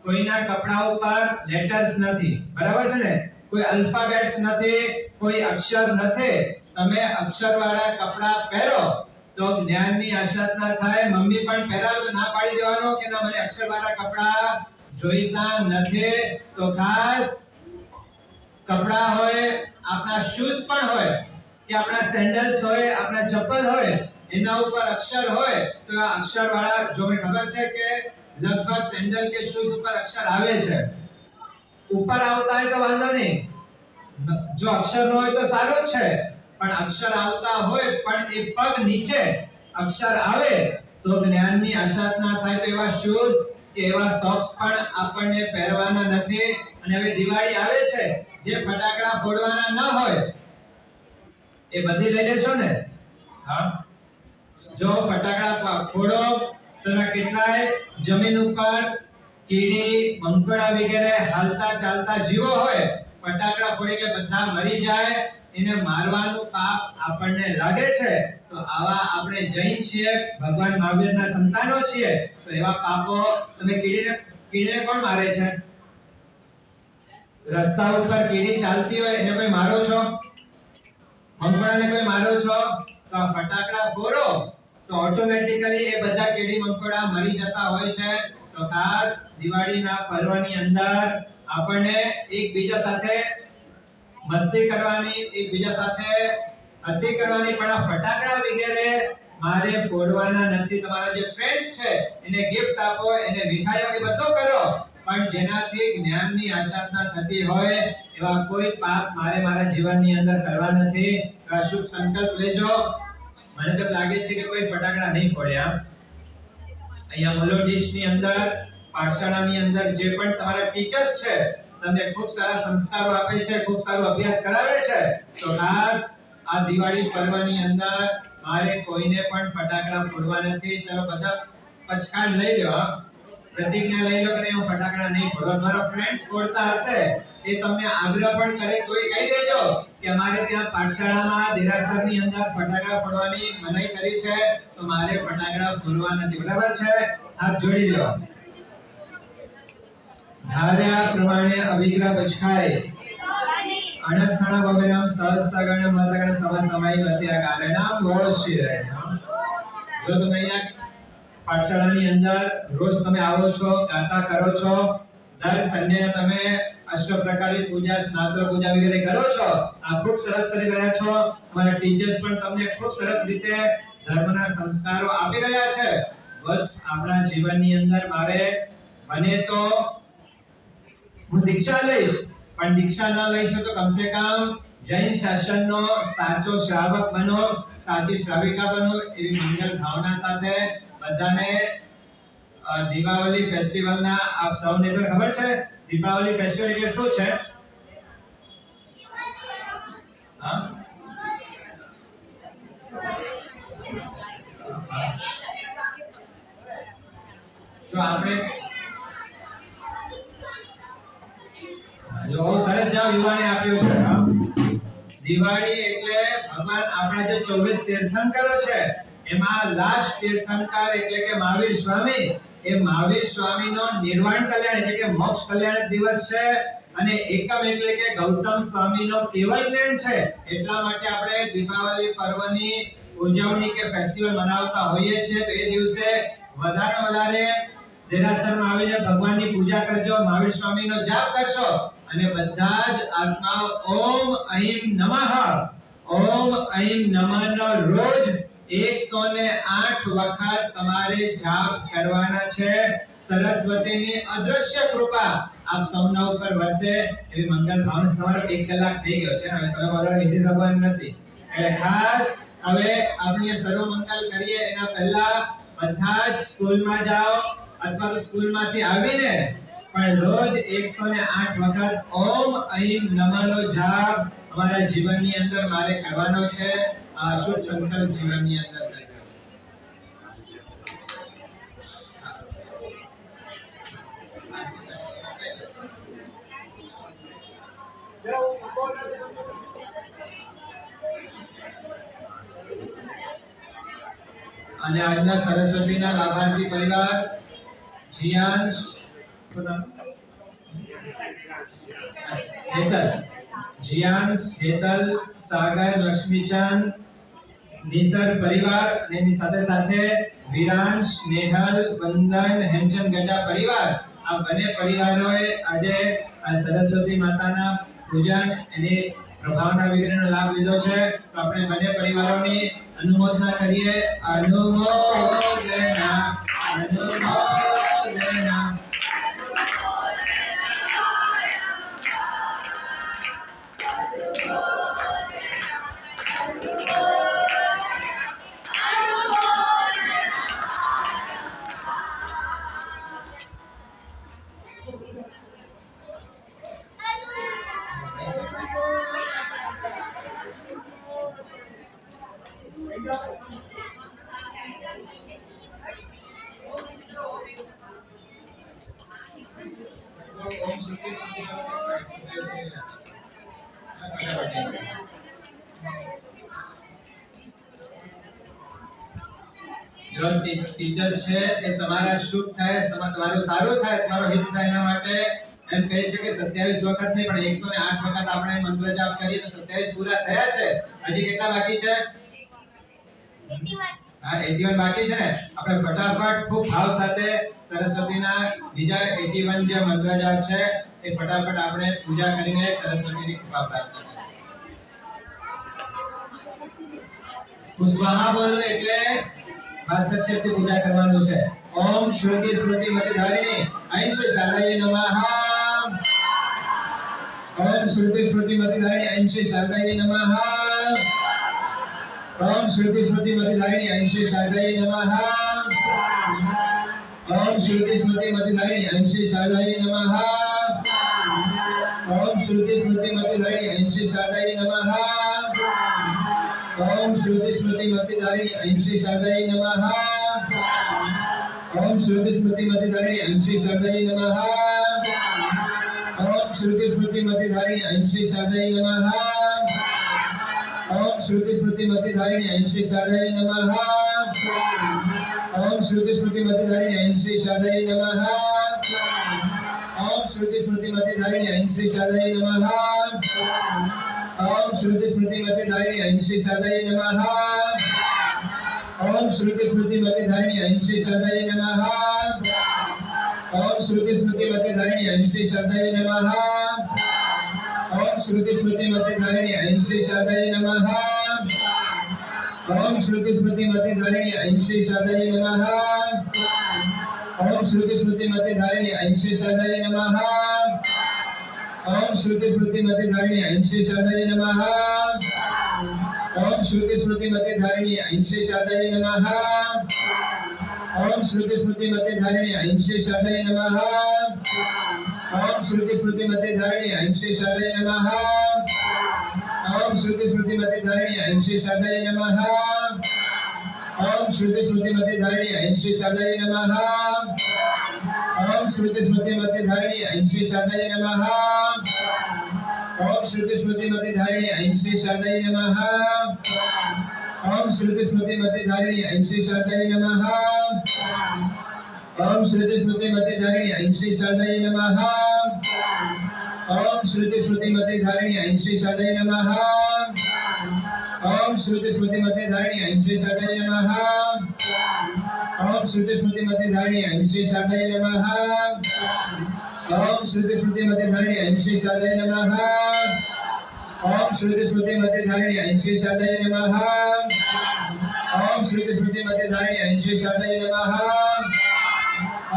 A: કોઈના કપડા ઉપર લેટર્સ નથી, બરાબર છે ને, કોઈ આલ્ફાબેટ્સ નથી, કોઈ અક્ષર નથી. તમે અક્ષરવાળા કપડા પહેરો તો જ્ઞાનની આસાધના થાય. મમ્મી પણ પહેરાવે તો ના પાડી દેવાનો કે ના, મને અક્ષરવાળા કપડા જોઈતા નથી. તો ખાસ કપડા હોય, આપણા શૂઝ પણ હોય કે આપણા સેન્ડલ્સ હોય, આપણા ચપ્પલ હોય, એના ઉપર અક્ષર હોય તો આ અક્ષરવાળા, જો મને ખબર છે કે લગભગ સેન્ડલ કે શૂઝ ઉપર અક્ષર આવે છે. ઉપર આવતા હોય તો વાંધો નહીં, જો અક્ષર ન હોય તો સારું જ છે, પણ અક્ષર આવતા હોય પણ એ પગ નીચે અક્ષર આવે તો જ્ઞાનની આસાધના થાય. તો એવા શૂઝ કે એવા સોક્સ પણ આપણને પહેરવાના નથી. અને હવે દિવાળી આવે છે, જે ફટાકડા ફોડવાના ન હોય એ બધી લઈ લેશો ને? હા, જો ફટાકડા ફોડો તો કેટલાય જમીન ઉપર કીડી, મંકોડા વગેરે હાલતા ચાલતા જીવો હોય, ફટાકડા ફોડી કે બધા મરી જાય, એને મારવાનું પાપ આપણને લાગે છે. તો આવા આપણે જૈન છીએ, ભગવાન મહાવીરના સંતાનો છીએ, તો એવા પાપો તમે કીડીને કોણ મારે છે? રસ્તા ઉપર કીડી ચાલતી હોય એને કોઈ મારો છો? મંકોડાને કોઈ મારો છો? તો આ ફટાકડા ફોડો તો ઓટોમેટિકલી એ બધા કીડી મંકોડા મરી જતા હોય છે. તો ખાસ દિવાળીના પર્વની અંદર આપણને એકબીજા સાથે મસ્તી કરવાની, એકબીજા સાથે હસી કરવાની, પણ આ ફટાકડા વગેરે મારે ફોડવાના નથી. તમારા જે ફ્રેન્ડ્સ છે એને ગિફ્ટ આપો, એને મીઠાઈઓ, એ બધું કરો, પણ જેનાથી જ્ઞાનની આસાધના થતી હોય એવા કોઈ પાપ મારે મારા જીવનની અંદર કરવા નથી. આ શુભ સંકલ્પ લેજો. મને તો લાગે છે કે કોઈ ફટાકડા નહીં ફોડ્યા. અહીંયા મલોડીશની અંદર, પાઠશાળાની અંદર જે પણ તમારા ટીચર્સ છે તમને ખૂબ સારા સંસ્કારો આપે છે, ખૂબ સારો અભ્યાસ કરાવે છે. તો ખાસ આ દિવાળી પર્વની અંદર મારે કોઈને પણ ફટાકડા ફોડવા નથી. ચલો બધા પચકાણ લઈ લો, પ્રતિજ્ઞા લઈ લો કે હું ફટાકડા નહીં ફોડવા. મારા ફ્રેન્ડ્સ ફોડતા હશે એ તમને આગ્રહ પણ કરે તો એ કહી દેજો કે અમારે ત્યાં પાઠશાળામાં દેરાસરની અંદર ફટાકડા ફોડવાની મનાઈ કરી છે, તો મારે ફટાકડા ફોડવા નથી. બરાબર છે? હાથ જોડી લો. ધાર્યા પ્રમાણે અવિગ્રહ બચખાય અણખાણા વગેરે સહસ્ત્રગણ મતગણ સમસમય વસ્યા કારણમ બોલ શ્રી રહે. જો તમે અહીંયા પાઠશાળાની અંદર રોજ તમે આવો છો, ગાતા કરો છો, દર સન્ડે તમે અષ્ટ પ્રકારની પૂજા, સ્નાત્ર પૂજા વગેરે કરો છો, આ ખૂબ સરસ કરી રહ્યા છો. તમારા ટીચર્સ પણ તમને ખૂબ સરસ રીતે ધર્મના સંસ્કારો આપી રહ્યા છે. બસ આપણા જીવનની અંદર મારે બને તો હું દીક્ષા લઈશ, પણ દીક્ષા ન લઈ શકો કમસે કમ જૈન શાસનનો સાચો શ્રાવક બનો, સાચી શ્રાવિકા બનો, એવી મંગલ ભાવના સાથે બધાને દીપાવલી ફેસ્ટિવલના આપ સૌને તો ખબર છે દીપાવલી ફેસ્ટિવલ એટલે શું છે? હા, જો આપણે જો બહુ સરસ જવાબ યુવાને આપ્યો છે. દિવાળી એટલે ભગવાન આપણા જે 24 તીર્થંકરો છે એમાં લાસ્ટ તીર્થંકર એટલે કે મહાવીર સ્વામી, એ મહાવીર સ્વામીનો નિર્વાણ કલ્યાણ એટલે કે મોક્ષ કલ્યાણ દિવસ છે અને એકમ એટલે કે ગૌતમ સ્વામીનો કેવલ જ્ઞાન છે. એટલા માટે આપણે દીપાવલી પર્વની ઉજવણી કે ફેસ્ટિવલ મનાવતા હોઈએ છીએ. તો એ દિવસે વધારે દેરાસરમાં આવીને ભગવાનની પૂજા કરજો, મહાવીર સ્વામીનો જાપ કરશો અને બધા જ આત્માઓ ઓમ અહીં નમઃ નો રોજ 108 વખત તમારે જાપ કરવાના છે. સરસ્વતીની અદ્રશ્ય કૃપા આપ સૌના ઉપર વરસે એવી મંગલ ભાવના. તમારો 1 કલાક થઈ ગયો છે, હવે તમે બોલવા વિશે ભગવાન નથી એટલે ખાસ હવે આપણે સર્વ મંગલ કરીએ એના પહેલા બધા જ સ્કૂલમાં જાઓ અથવા તો સ્કૂલમાંથી આવીને પણ રોજ 108 વખત ઓમ અહીં નમઃનો જાપ અમારા જીવનની અંદર મારે કરવાનો છે. આ શુભ સંકલ્પ જીવનની અંદર કરજો. અને આજના સરસ્વતીના લાભાર્થી પરિવાર જીયાંશ હેતલ, સાગર, લક્ષ્મીચંદ, નિસર પરિવાર અને એની સાથે સાથે વિરાંશ, નેહલ, વંદન, હેમચંદ ગઢા પરિવાર, આ બંને પરિવારોએ આજે આ સરસ્વતી માતાના પૂજન એની પ્રભાવના વિગ્રહનો લાભ લીધો છે. તો આપણે બંને પરિવારોની અનુમોદના કરીએ. અનુમોદના. જો ટીચર્સ છે એ તમારા શુભ થાય, તમારું સારું થાય, તમારો હિત થાય એના માટે એમ કહે છે કે 27 વખત નહીં પણ 108 વખત આપણે મંત્ર જાપ કરીએ તો 27 પૂરા થયા છે. હજી કેટલા બાકી છે? 81 બાકી છે ને. આપણે ફટાફટ ખૂબ ભાવ સાથે સરસ્વતીના બીજા 81 જે મંત્ર જાપ છે એ ફટાફટ આપણે પૂજા કરીને સરસ્વતીની કૃપા પ્રાપ્ત કરીએ. પુષ્પાહા બોલો એટલે ભાષાક્ષેપથી પૂજા કરવાનું છે. ઓમ શ્રુતિ સ્મૃતિ મતિ ધારિણી અંશ શાલાય નમઃ. ઓમ શ્રુતિ સ્મૃતિ મતિ ધારિણી અંશ શાલાય નમઃ. ઓમ શ્રુતિ સ્મૃતિ મતિ ધારિણી અંશ શાલાય નમઃ. ઓમ શ્રુતિ સ્મૃતિ મતિ ધારિણી અંશ શાલાય નમઃ. ઓમ શ્રુતિ સ્મૃતિ મતિ ધારિણી અંશ શાલાય નમઃ. ओम श्रुति स्मृति मति धारिणी अंशी शारदाय नमः. ओम श्रुति स्मृति मति धारिणी अंशी शारदाय नमः. ओम श्रुति स्मृति मति धारिणी अंशी शारदाय नमः. ओम श्रुति स्मृति मति धारिणी अंशी शारदाय नमः. ओम श्रुति स्मृति मति धारिणी अंशी शारदाय नमः. ओम श्रुति स्मृति मति धारिणी अंशी शारदाय नमः. ओम श्रुति स्मृति मति धारिणी अंशी शारदाय नमः. ओम श्रुति स्मृति मति धारिणी अंशी शारदाय नमः. ओम श्रुति स्मृति मति धारिणी अंशी शारदाय नमः. ओम श्रुति स्मृति मति धारिणी अंशी शारदाय नमः. ओम श्रुति स्मृति मति धारिणी अंशी शारदाय नमः. ओम श्रुति स्मृति मति धारिणी अंशी शारदाय नमः. ओम श्रुति स्मृति मति धारिणी अंशी शारदाय नमः. ओम श्रुति स्मृति मति धारिणी अंशी शारदाय नमः. ओम श्रुति स्मृति मति धारिणी अंशी शारदाय नमः. ओम श्रुति स्मृति मति धारिणी अंशी शारदाय नमः. ओम श्रुति स्मृति मति धारिणी अंशी शारदाय नमः. ओम श्रुति स्मृति मति धारिणी अंशी शारदाय नमः. ओम श्रुति स्मृति मति धारिणी अंशी शारदाय नमः. ओम श्रुति स्मृति मति धारिणी ऐं श्री शारदाय नमः। ओम श्रुति स्मृति मति धारिणी ऐं श्री शारदाय नमः। ओम श्रुति स्मृति मति धारिणी ऐं श्री शारदाय नमः। ओम श्रुति स्मृति मति धारिणी ऐं श्री शारदाय नमः। ओम श्रुति स्मृति मति धारिणी ऐं श्री शारदाय नमः। ओम श्रुति स्मृति मति धारिणी ऐं श्री शारदाय नमः। ओम श्रुति स्मृति मति धारिणी ऐं श्री शारदाय नमः। ओम श्रुति स्मृति मति धारिणी ऐं श्री शारदाय नमः। ओम श्रुति स्मृति मति धारिणी ऐं श्री शारदाय नमः।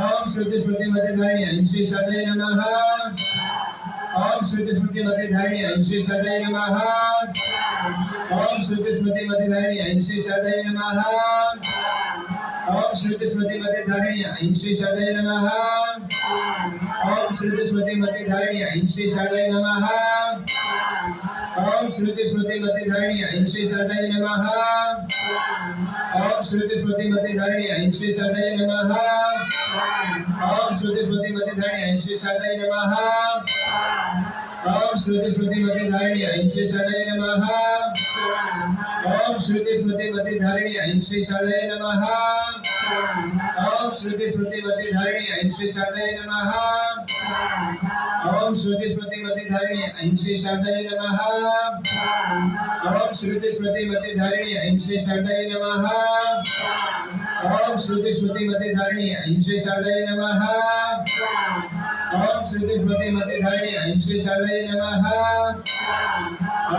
A: ओम श्रुति स्मृति मति धारिणी ऐं श्री शारदाय नमः। ओम श्रुति स्मृति मति धारिणी ऐं श्री शारदाय नमः। ओम श्रुति स्मृति मति धारिणी ऐं श्री शारदाय नमः। ओम श्रुति स्मृति मति धारिणी ऐं श्री शारदाय नमः। ओम श्रुति स्मृति मति धारिणी ऐं श्री शारदाय नमः। ओम श्रुति स्मृति मति धारिणी ऐं श्री शारदाय नमः। ओम श्रुति स्मृति मति धारिणी ऐं श्री शारदाय नमः। ओम श्रुति स्मृति मति धारिणी ऐं श्री शारदाय नमः। ओम श्रुति स्मृति मति धारिणी ऐं श्री शारदाय नमः। ओम श्रुति स्मृति मति धारिणी ऐं श्री शारदाय नमः। ओम श्रुति स्मृति मति धारिणी ऐं श्री शारदाय नमः। ओम श्रुति स्मृति मति धारिणी ऐं श्री शारदाय नमः। ओम श्रुति स्मृति मति धारिणी ऐं श्री शारदाय नमः। ओम श्रुति स्मृति मति धारिणी ऐं श्री शारदाय नमः। ओम श्रुति स्मृति मति धारिणी ऐं श्री शारदाय नमः।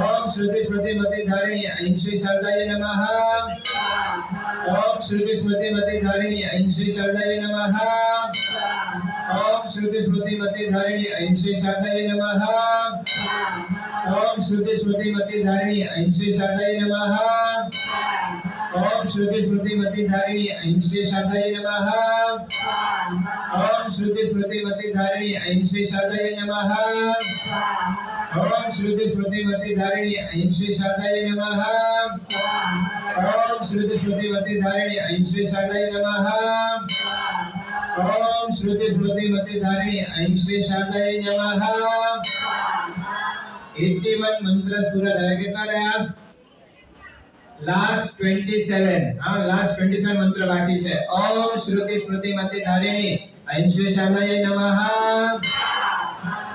A: ओम श्रुति स्मृति मति धारिणी ऐं श्री शारदाय नमः। ओम श्रुति स्मृति मति धारिणी ऐं श्री शारदाय नमः। ओम श्रुति स्मृति मति धारिणी ऐं श्री शारदाय नमः। ओम श्रुति स्मृति मति धारिणी ऐं श्री शारदाय नमः। ओम श्रुति स्मृति मति धारिणी ऐं श्री शारदाय नमः। ओम श्रुति स्मृति मति धारिणी ऐं श्री शारदाय नमः। ओम श्रुति स्मृति मति धारिणी ऐं श्री शारदाय नमः। ओम श्रुति स्मृति मति धारिणी ऐं श्री शारदाय नमः। ओम श्रुति स्मृति मति धारिणी ऐं श्री शारदाय नमः। 81 मंत्र पूरा कितना रहा? लास्ट 27 लास्ट 27 मंत्र बाकी है। ओम श्रुति स्मृति मति धारिणी ऐं श्री शारदाय नमः।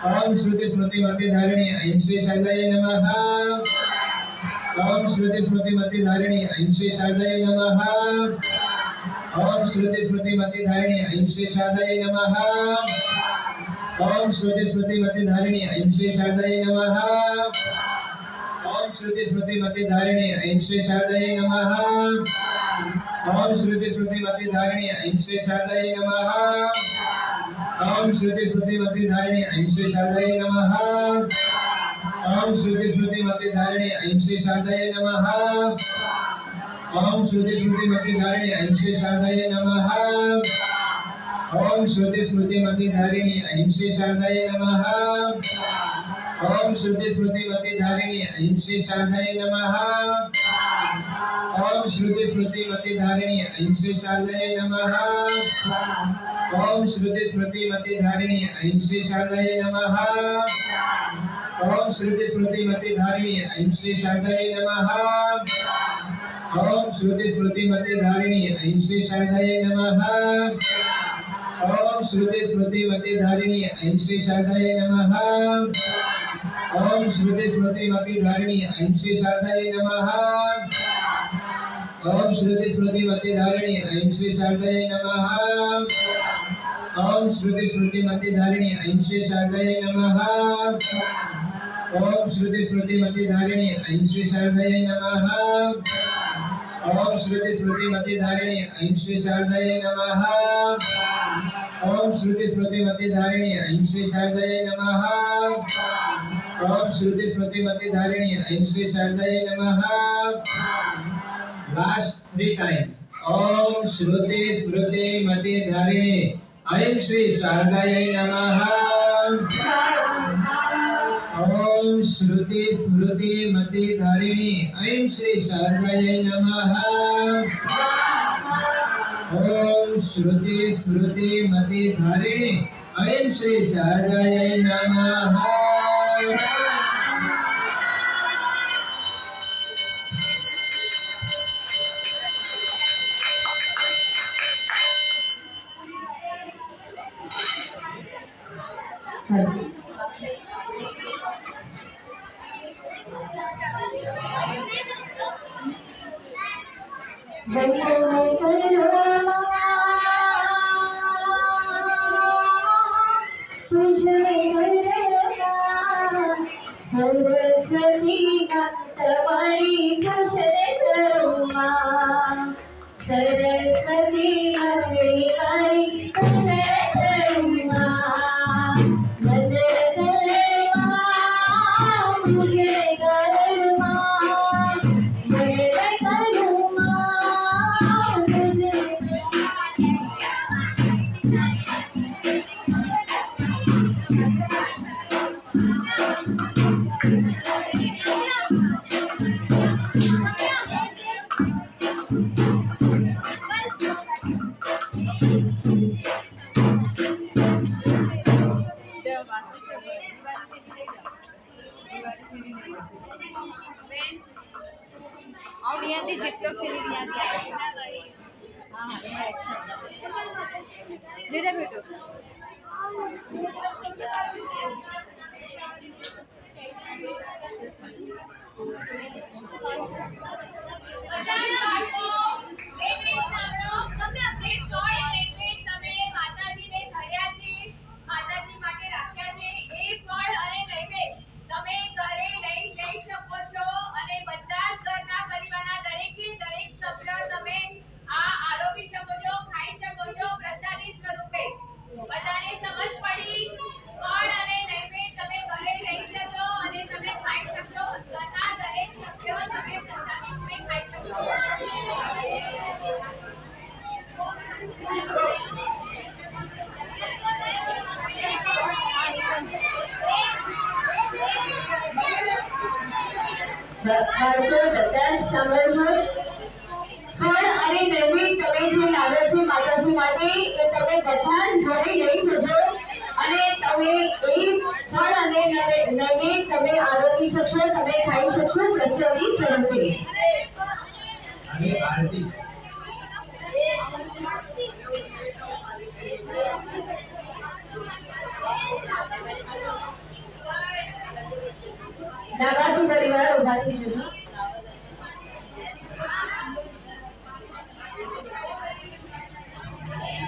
A: ओम श्रुति स्मृति मति धारिणी ऐं श्री शारदाय नमः। ओम श्रुति स्मृति मति धारिणी ऐं श्री शारदाय नमः। ओम श्रुति स्मृति मति धारिणी ऐं श्री शारदाय नमः। ओम श्रुति स्मृति मति धारिणी ऐं श्री शारदाय नमः। ओम श्रुति स्मृति मति धारिणी ऐं श्री शारदाय नमः। ओम श्रुति स्मृति मति धारिणी ऐं श्री शारदाय नमः। ओम श्रुति स्मृति मति धारिणी ऐं श्री शारदाय नमः। ओम श्रुति स्मृति मति धारिणी ऐं श्री शारदाय नमः। ओम श्रुति स्मृति मति धारिणी ऐं श्री शारदाय नमः। ओम श्रुति स्मृति मति धारिणी ऐं श्री शारदाय नमः। ओम श्रुति स्मृति मति धारिणी ऐं श्री शारदाय नमः। ओम श्रुति स्मृति मति धारिणी ऐं श्री शारदाय नमः। ओम श्रुति स्मृति मति धारिणी ऐं श्री शारदाय नमः। ओम श्रुति स्मृति मति धारिणी ऐं श्री शारदाय नमः। ओम श्रुति स्मृति मति धारिणी ऐं श्री शारदाय नमः। ओम श्रुति स्मृति मति धारिणी ऐं श्री शारदाय नमः। ओम श्रुति स्मृति मति धारिणी ऐं श्री शारदाय नमः। ओम श्रुति स्मृति मति धारिणी ऐं श्री शारदाय नमः। ओम श्रुति स्मृति मति धारिणी ऐं श्री शारदाय नमः। ओम श्रुति स्मृति मति धारिणी ऐं श्री शारदाय नमः। ओम श्रुति स्मृति मति धारिणी ऐं श्री शारदाय नमः। ओम श्रुति स्मृति मति धारिणी ऐं श्री शारदाय नमः। ओम श्रुति स्मृति मति धारिणी ऐं श्री शारदाय नमः। Last 3 times. ओम श्रुति स्मृति मति धारिणी ऐं श्री शारदाय नमः। ओम श्रुति स्मृति मति धारिणी ऐं श्री शारदाय नमः। ओम श्रुति स्मृति मति धारिणी ऐं श्री शारदाय नमः।
C: સરસ્વતી તમારી પૂજન કરુમા સરસ્વતી મારી પૂજન કરુમા મંદિર કરુમા પૂજન કરુમા મંદિર કરુમા પૂજન
D: और यहाँ थी जिप लोग खेली यहाँ थी हाँ हाँ डेटा बेटो
C: બાળકો બધા જ સાંભળજો ફળ અને નૈવેદ્ય તમે જે લાવો છો માતાજી માટે એ તમે બધા જ ઘરે લઈ જજો અને તમે એ ફળ અને નૈવેદ્ય તમે આરોગી શકશો તમે ખાઈ શકશો પ્રસાદી સ્વરૂપે
A: અને આરતી
C: નાગાતું પરિવાર ઉભા થઈ જજો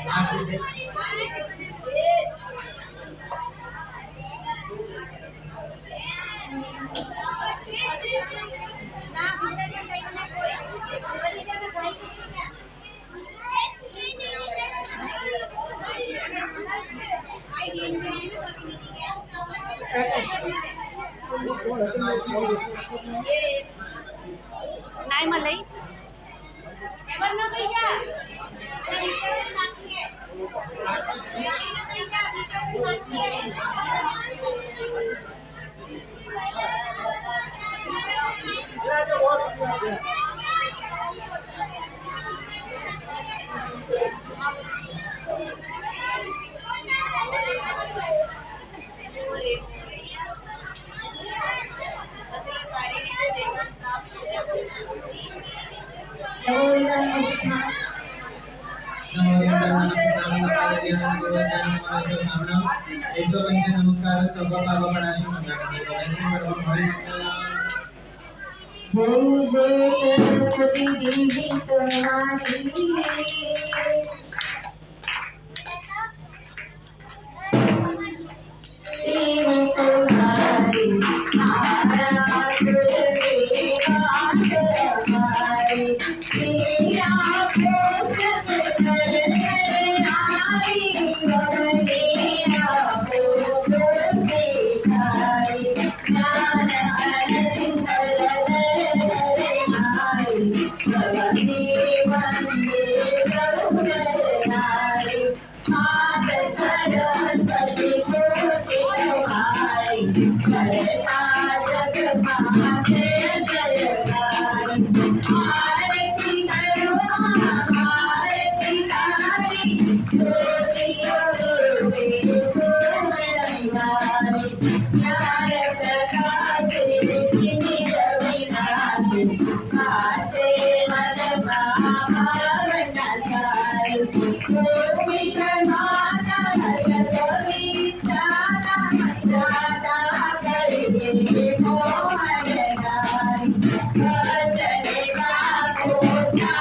A: આરતી
D: નાઈ મલઈ
C: એવરનો કઈ જા અને વિસર્જન બાકી હે નાઈનો કઈ જા વિસર્જન બાકી હે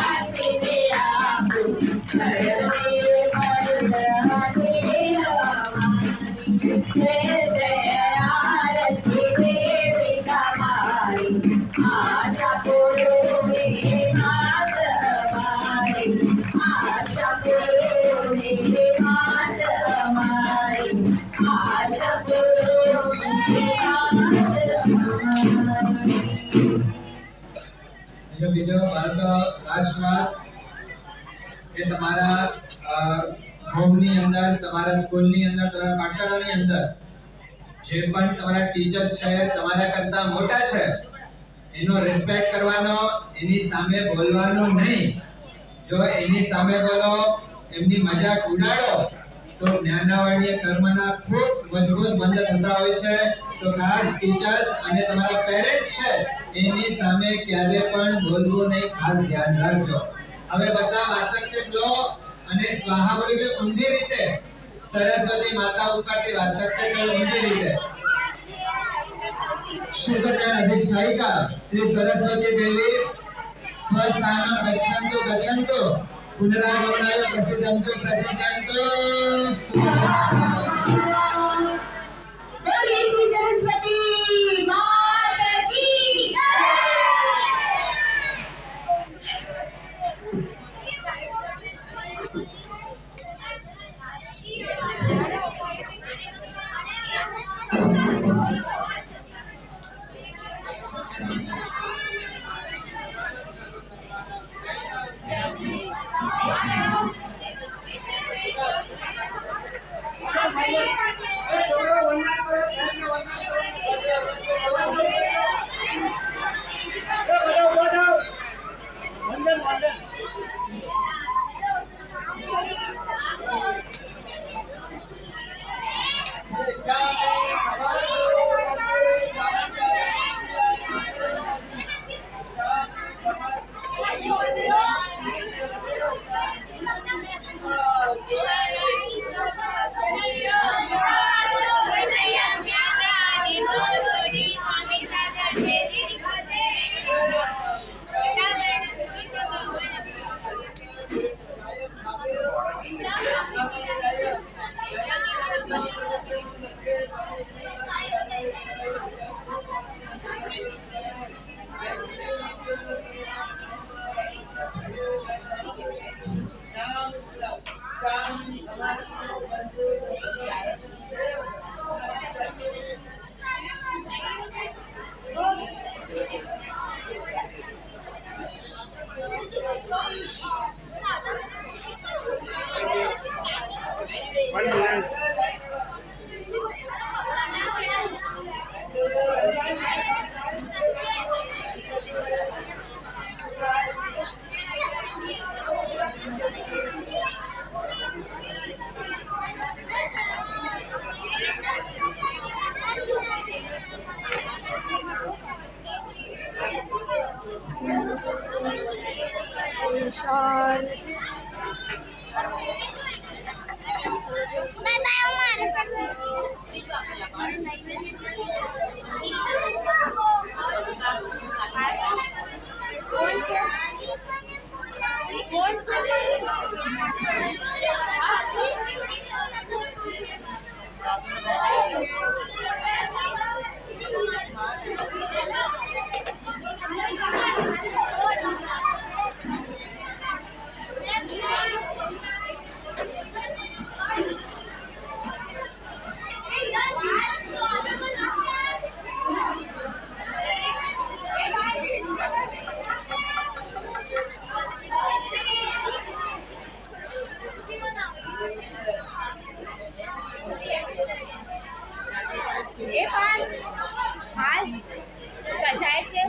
C: Thank you.
A: બીજો બાળકો લાસ્ટ વાત કે તમારા હોમની અંદર, તમારા સ્કૂલની અંદર, તમારા પાઠશાળાની અંદર જે પણ તમારા ટીચર્સ છે તમારા કરતા મોટા છે એનો રિસ્પેક્ટ કરવાનો, એની સામે બોલવાનું નહીં. જો એની સામે બોલો, એમની મજાક ઉડાડો તો જ્ઞાનાવર્ણીય કર્મના ખૂબ મજબૂત બંધ થતા હોય છે. તો ખાસ ટીચર્સ અને તમારા પેરેન્ટ્સ છે એની સામે ક્યારે પણ બોલવું નહીં, ખાસ ધ્યાન રાખજો. હવે બધા વાસક્ષેપ લો અને સ્વાહા બોલી કે ઊંધી રીતે સરસ્વતી માતા ઉપરથી વાસક્ષેપ લો ઊંધી રીતે. શુભકર્ણ અધિષ્ઠાયિકા શ્રી સરસ્વતી દેવી સ્વસ્થાનમ ગચ્છन्तु ગચ્છन्तु પુનરાગમનાય પ્રસિદ્ધંતુ પ્રસિદ્ધંતુ.
C: બોલીએ શ્રી સરસ્વતી માતા કી જય.
E: જાય છે